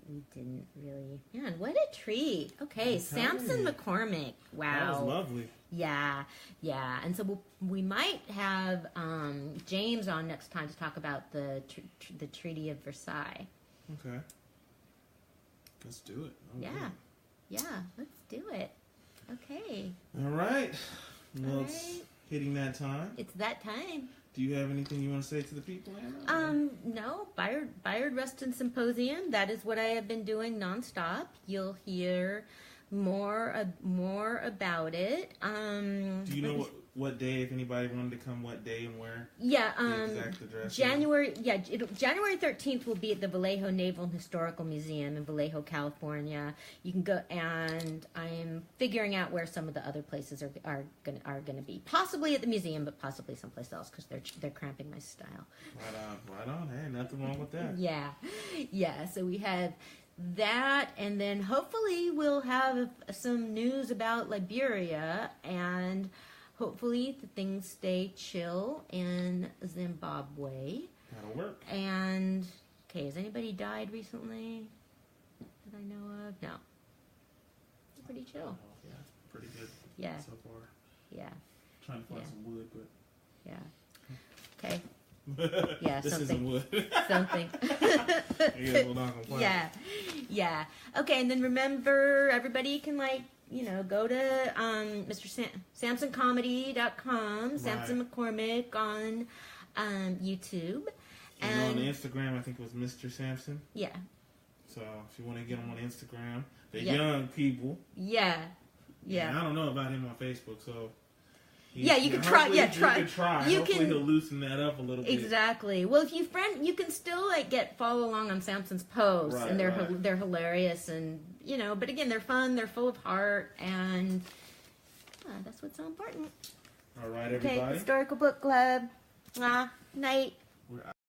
We didn't really. Man, what a treat. Okay, Samson McCormick. Wow. That was lovely. Yeah. And so we might have James on next time to talk about the Treaty of Versailles. Okay. Let's do it. Yeah, let's do it. Okay. All right. Well, it's hitting that time. It's that time. Do you have anything you want to say to the people, Anna? No. Bayard Rustin Symposium. That is what I have been doing nonstop. You'll hear more about it. Do you know what day, if anybody wanted to come, what day and where? Yeah. The exact address. January 13th will be at the Vallejo Naval and Historical Museum in Vallejo, California. You can go, and I'm figuring out where some of the other places are gonna be. Possibly at the museum, but possibly someplace else because they're cramping my style. Right on. Hey, nothing wrong with that. Yeah. So we have that, and then hopefully we'll have some news about Liberia, and hopefully things stay chill in Zimbabwe. That'll work. And okay, has anybody died recently that I know of? No. It's pretty chill. Yeah, pretty good. Yeah. So far. Yeah. Trying to find some wood, but. Yeah. Okay. Yeah, this something. Isn't wood. Something. We're not gonna play. Yeah. Okay, and then remember, everybody can go to MrSamsonComedy.com, right. Samson McCormick on YouTube. And on Instagram, I think it was Mr. Samson. Yeah. So if you want to get him on Instagram, they're young people. Yeah. And I don't know about him on Facebook, so. You can try. Yeah, try. You can try. Hopefully he'll loosen that up a little bit. Exactly. Well, if you can still follow along on Samson's posts, and they're hilarious, and but again, they're fun. They're full of heart, and that's what's so important. All right, everybody. Okay, Historical Book Club. Night.